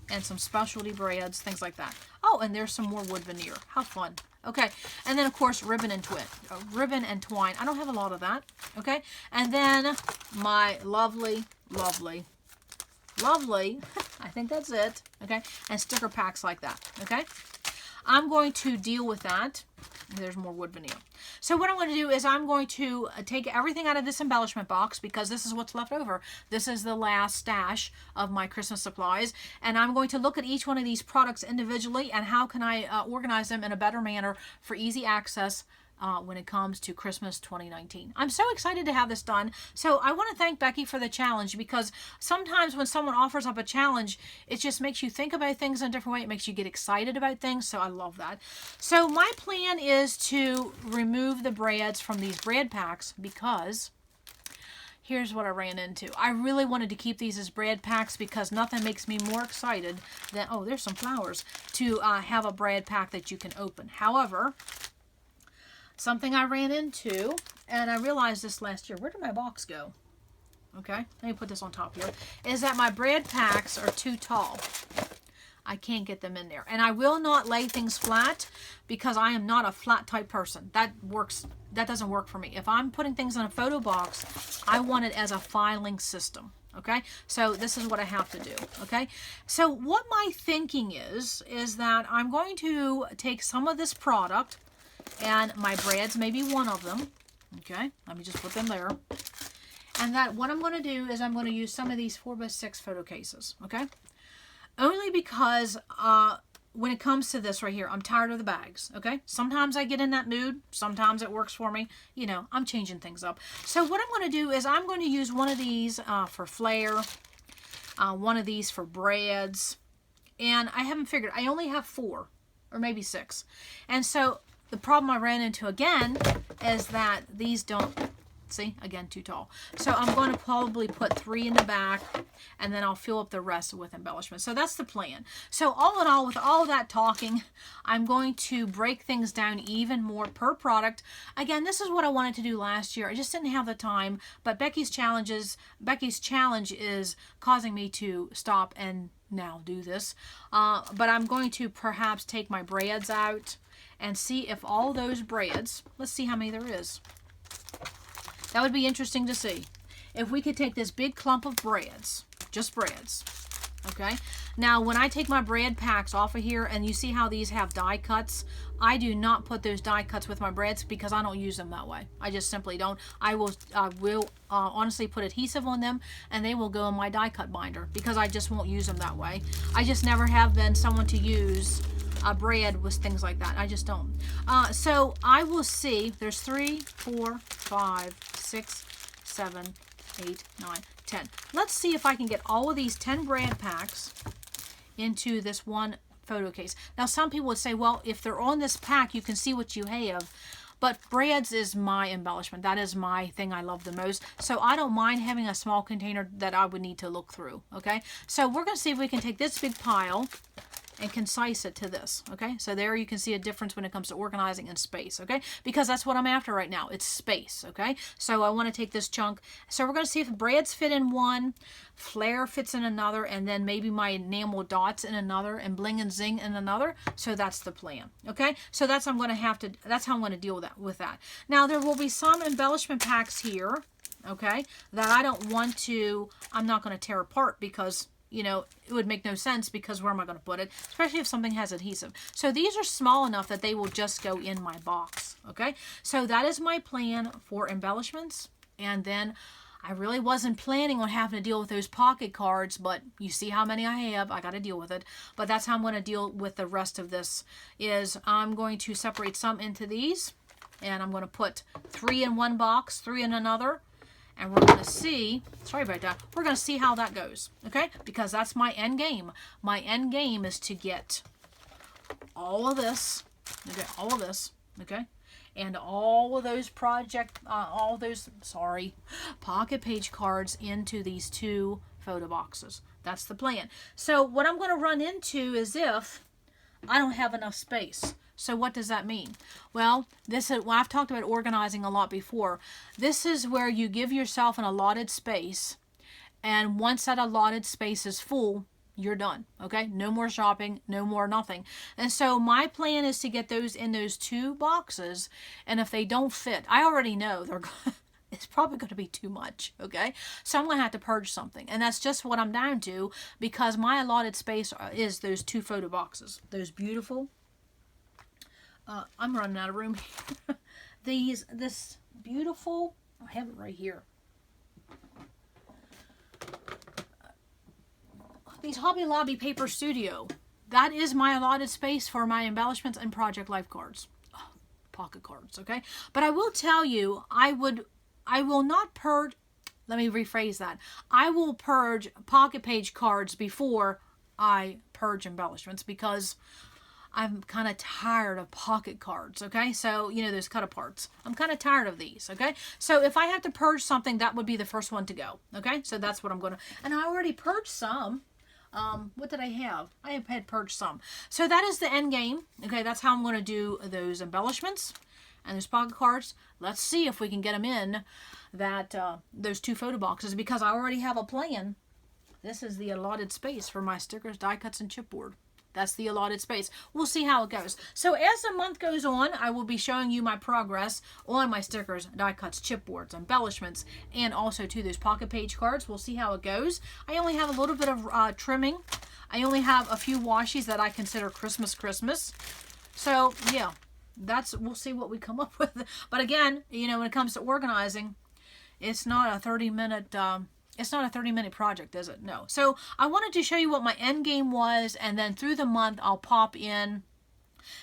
and some specialty breads, things like that. Oh, and there's some more wood veneer. How fun. Okay, and then of course ribbon and twine. I don't have a lot of that. Okay, and then my lovely, I think that's it. Okay, and sticker packs like that. Okay, I'm going to deal with that. There's more wood veneer. So what I'm going to do is I'm going to take everything out of this embellishment box because this is what's left over. This is the last stash of my Christmas supplies. And I'm going to look at each one of these products individually and how can I organize them in a better manner for easy access when it comes to Christmas 2019. I'm so excited to have this done. So I want to thank Becky for the challenge because sometimes when someone offers up a challenge, it just makes you think about things in a different way. It makes you get excited about things. So I love that. So my plan is to remove the brads from these brad packs because here's what I ran into. I really wanted to keep these as brad packs because nothing makes me more excited than, oh, there's some flowers, to have a brad pack that you can open. However, something I ran into, and I realized this last year. Where did my box go? Okay, let me put this on top here. Is that my brad packs are too tall. I can't get them in there. And I will not lay things flat because I am not a flat type person. That doesn't work for me. If I'm putting things in a photo box, I want it as a filing system. Okay, so this is what I have to do. Okay, so what my thinking is that I'm going to take some of this product, and my brads may be one of them. Okay, let me just put them there. And that what I'm going to do is I'm going to use some of these 4x6 photo cases. Okay, only because when it comes to this right here, I'm tired of the bags. Okay, sometimes I get in that mood. Sometimes it works for me. You know, I'm changing things up. So what I'm going to do is I'm going to use one of these for flair, one of these for brads, and I haven't figured. I only have 4 or maybe 6, and so the problem I ran into again is that these don't, see, again, too tall. So I'm going to probably put 3 in the back and then I'll fill up the rest with embellishment. So that's the plan. So all in all, with all that talking, I'm going to break things down even more per product. Again, this is what I wanted to do last year. I just didn't have the time, but Becky's challenge is causing me to stop and now do this. But I'm going to perhaps take my brads out and see if all those brads, let's see how many there is. That would be interesting to see. If we could take this big clump of brads, just brads, okay? Now, when I take my brad packs off of here, and you see how these have die cuts, I do not put those die cuts with my brads because I don't use them that way. I just simply don't. I will honestly put adhesive on them, and they will go in my die cut binder because I just won't use them that way. I just never have been someone to use a brad with things like that. I just don't. So I will see. There's 3, 4, 5, 6, 7, 8, 9, 10. Let's see if I can get all of these 10 brad packs into this one photo case. Now, some people would say, well, if they're on this pack, you can see what you have. But brads is my embellishment. That is my thing I love the most. So I don't mind having a small container that I would need to look through. Okay. So we're going to see if we can take this big pile and concise it to this. Okay, so there you can see a difference when it comes to organizing and space. Okay, because that's what I'm after right now. It's space. Okay, so I want to take this chunk. So we're going to see if brads fit in one, flair fits in another, and then maybe my enamel dots in another, and bling and zing in another. So that's the plan. Okay, so that's I'm going to have to. That's how I'm going to deal with that. Now there will be some embellishment packs here. Okay, that I don't want to. I'm not going to tear apart because, you know, it would make no sense because where am I going to put it? Especially if something has adhesive. So these are small enough that they will just go in my box. Okay, so that is my plan for embellishments. And then I really wasn't planning on having to deal with those pocket cards, but you see how many I have. I got to deal with it. But that's how I'm going to deal with the rest of this. Is I'm going to separate some into these, and I'm going to put 3 in one box, 3 in another. And we're going to see, sorry about that, we're going to see how that goes, okay? Because that's my end game. My end game is to get all of this, okay, all of this, okay? And all of those pocket page cards into these 2 photo boxes. That's the plan. So what I'm going to run into is if I don't have enough space. So what does that mean? Well, I've talked about organizing a lot before. This is where you give yourself an allotted space, and once that allotted space is full, you're done. Okay, no more shopping, no more nothing. And so my plan is to get those in those 2 boxes, and if they don't fit, I already know they're it's probably going to be too much. Okay, so I'm going to have to purge something, and that's just what I'm down to, because my allotted space is those 2 photo boxes, those beautiful, I'm running out of room. This beautiful, I have it right here, these Hobby Lobby Paper Studio. That is my allotted space for my embellishments and project life cards. Oh, pocket cards, okay? But I will tell you, I will not purge, let me rephrase that. I will purge pocket page cards before I purge embellishments, because I'm kind of tired of pocket cards, okay? So, you know, those cut aparts. I'm kind of tired of these, okay? So if I have to purge something, that would be the first one to go, okay? So that's what I'm going to, and I already purged some. What did I have? I have had purged some. So that is the end game, okay? That's how I'm going to do those embellishments and those pocket cards. Let's see if we can get them in that those 2 photo boxes, because I already have a plan. This is the allotted space for my stickers, die cuts, and chipboard. That's the allotted space. We'll see how it goes. So as the month goes on, I will be showing you my progress on my stickers, die cuts, chipboards, embellishments, and also to those pocket page cards. We'll see how it goes. I only have a little bit of trimming. I only have a few washies that I consider Christmas. So yeah, we'll see what we come up with. But again, you know, when it comes to organizing, it's not a 30-minute it's not a 30-minute project, is it? No. So I wanted to show you what my end game was, and then through the month I'll pop in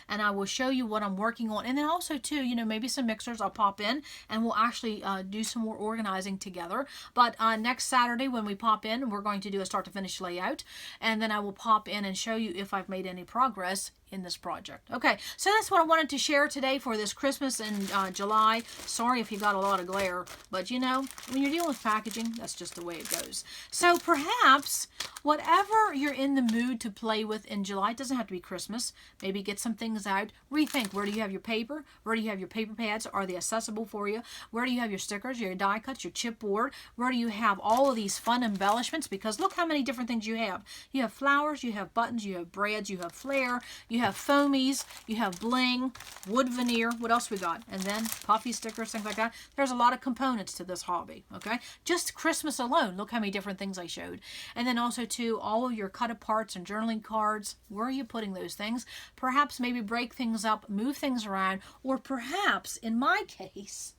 and I will show you what I'm working on. And then also too, you know, maybe some mixers I'll pop in, and we'll actually do some more organizing together. But next Saturday when we pop in, we're going to do a start to finish layout, and then I will pop in and show you if I've made any progress in this project. Okay, so that's what I wanted to share today for this Christmas in July. Sorry if you got a lot of glare, but you know, when you're dealing with packaging, that's just the way it goes. So perhaps whatever you're in the mood to play with in July, it doesn't have to be Christmas. Maybe get some things out. Rethink, where do you have your paper? Where do you have your paper pads? Are they accessible for you? Where do you have your stickers, your die cuts, your chipboard? Where do you have all of these fun embellishments? Because look how many different things you have. You have flowers, you have buttons, you have brads, you have flair, you have foamies, you have bling, wood veneer. What else we got? And then puffy stickers, things like that. There's a lot of components to this hobby, okay? Just Christmas alone, look how many different things I showed. And then also too, all of your cut aparts and journaling cards. Where are you putting those things? Perhaps maybe break things up, move things around, or perhaps, in my case,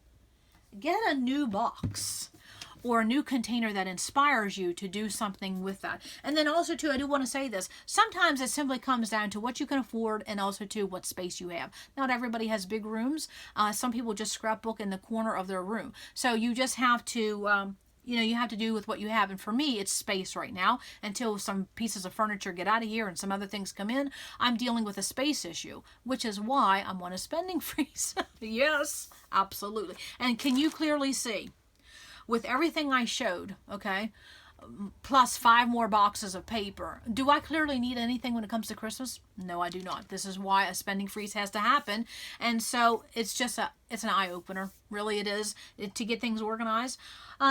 get a new box or a new container that inspires you to do something with that. And then also too, I do want to say this, sometimes it simply comes down to what you can afford, and also to what space you have. Not everybody has big rooms. Some people just scrapbook in the corner of their room. So you just have to you know, you have to do with what you have. And for me, it's space right now. Until some pieces of furniture get out of here and some other things come in, I'm dealing with a space issue, which is why I'm on a spending freeze. Yes, absolutely. And can you clearly see, with everything I showed, okay, plus 5 more boxes of paper, do I clearly need anything when it comes to Christmas? No, I do not. This is why a spending freeze has to happen. And so it's just it's an eye-opener. Really it is, to get things organized.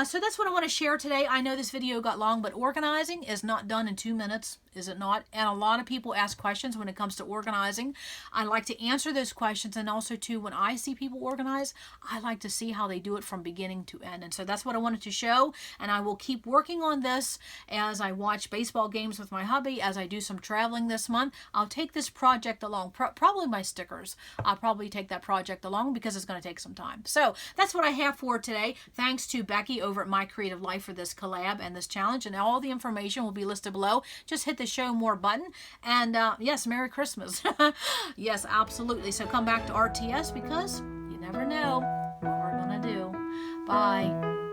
So that's what I want to share today. I know this video got long, but organizing is not done in 2 minutes, is it not? And a lot of people ask questions when it comes to organizing. I like to answer those questions, and also too, when I see people organize, I like to see how they do it from beginning to end. And so that's what I wanted to show, and I will keep working on this as I watch baseball games with my hubby, as I do some traveling this month. I'll take this project along, probably my stickers. I'll probably take that project along because it's going to take some time. So that's what I have for today. Thanks to Becky over at My Creative Life for this collab and this challenge, and all the information will be listed below. Just hit the show more button, and yes, Merry Christmas. Yes, absolutely. So come back to RTS, because you never know what we're gonna do. Bye.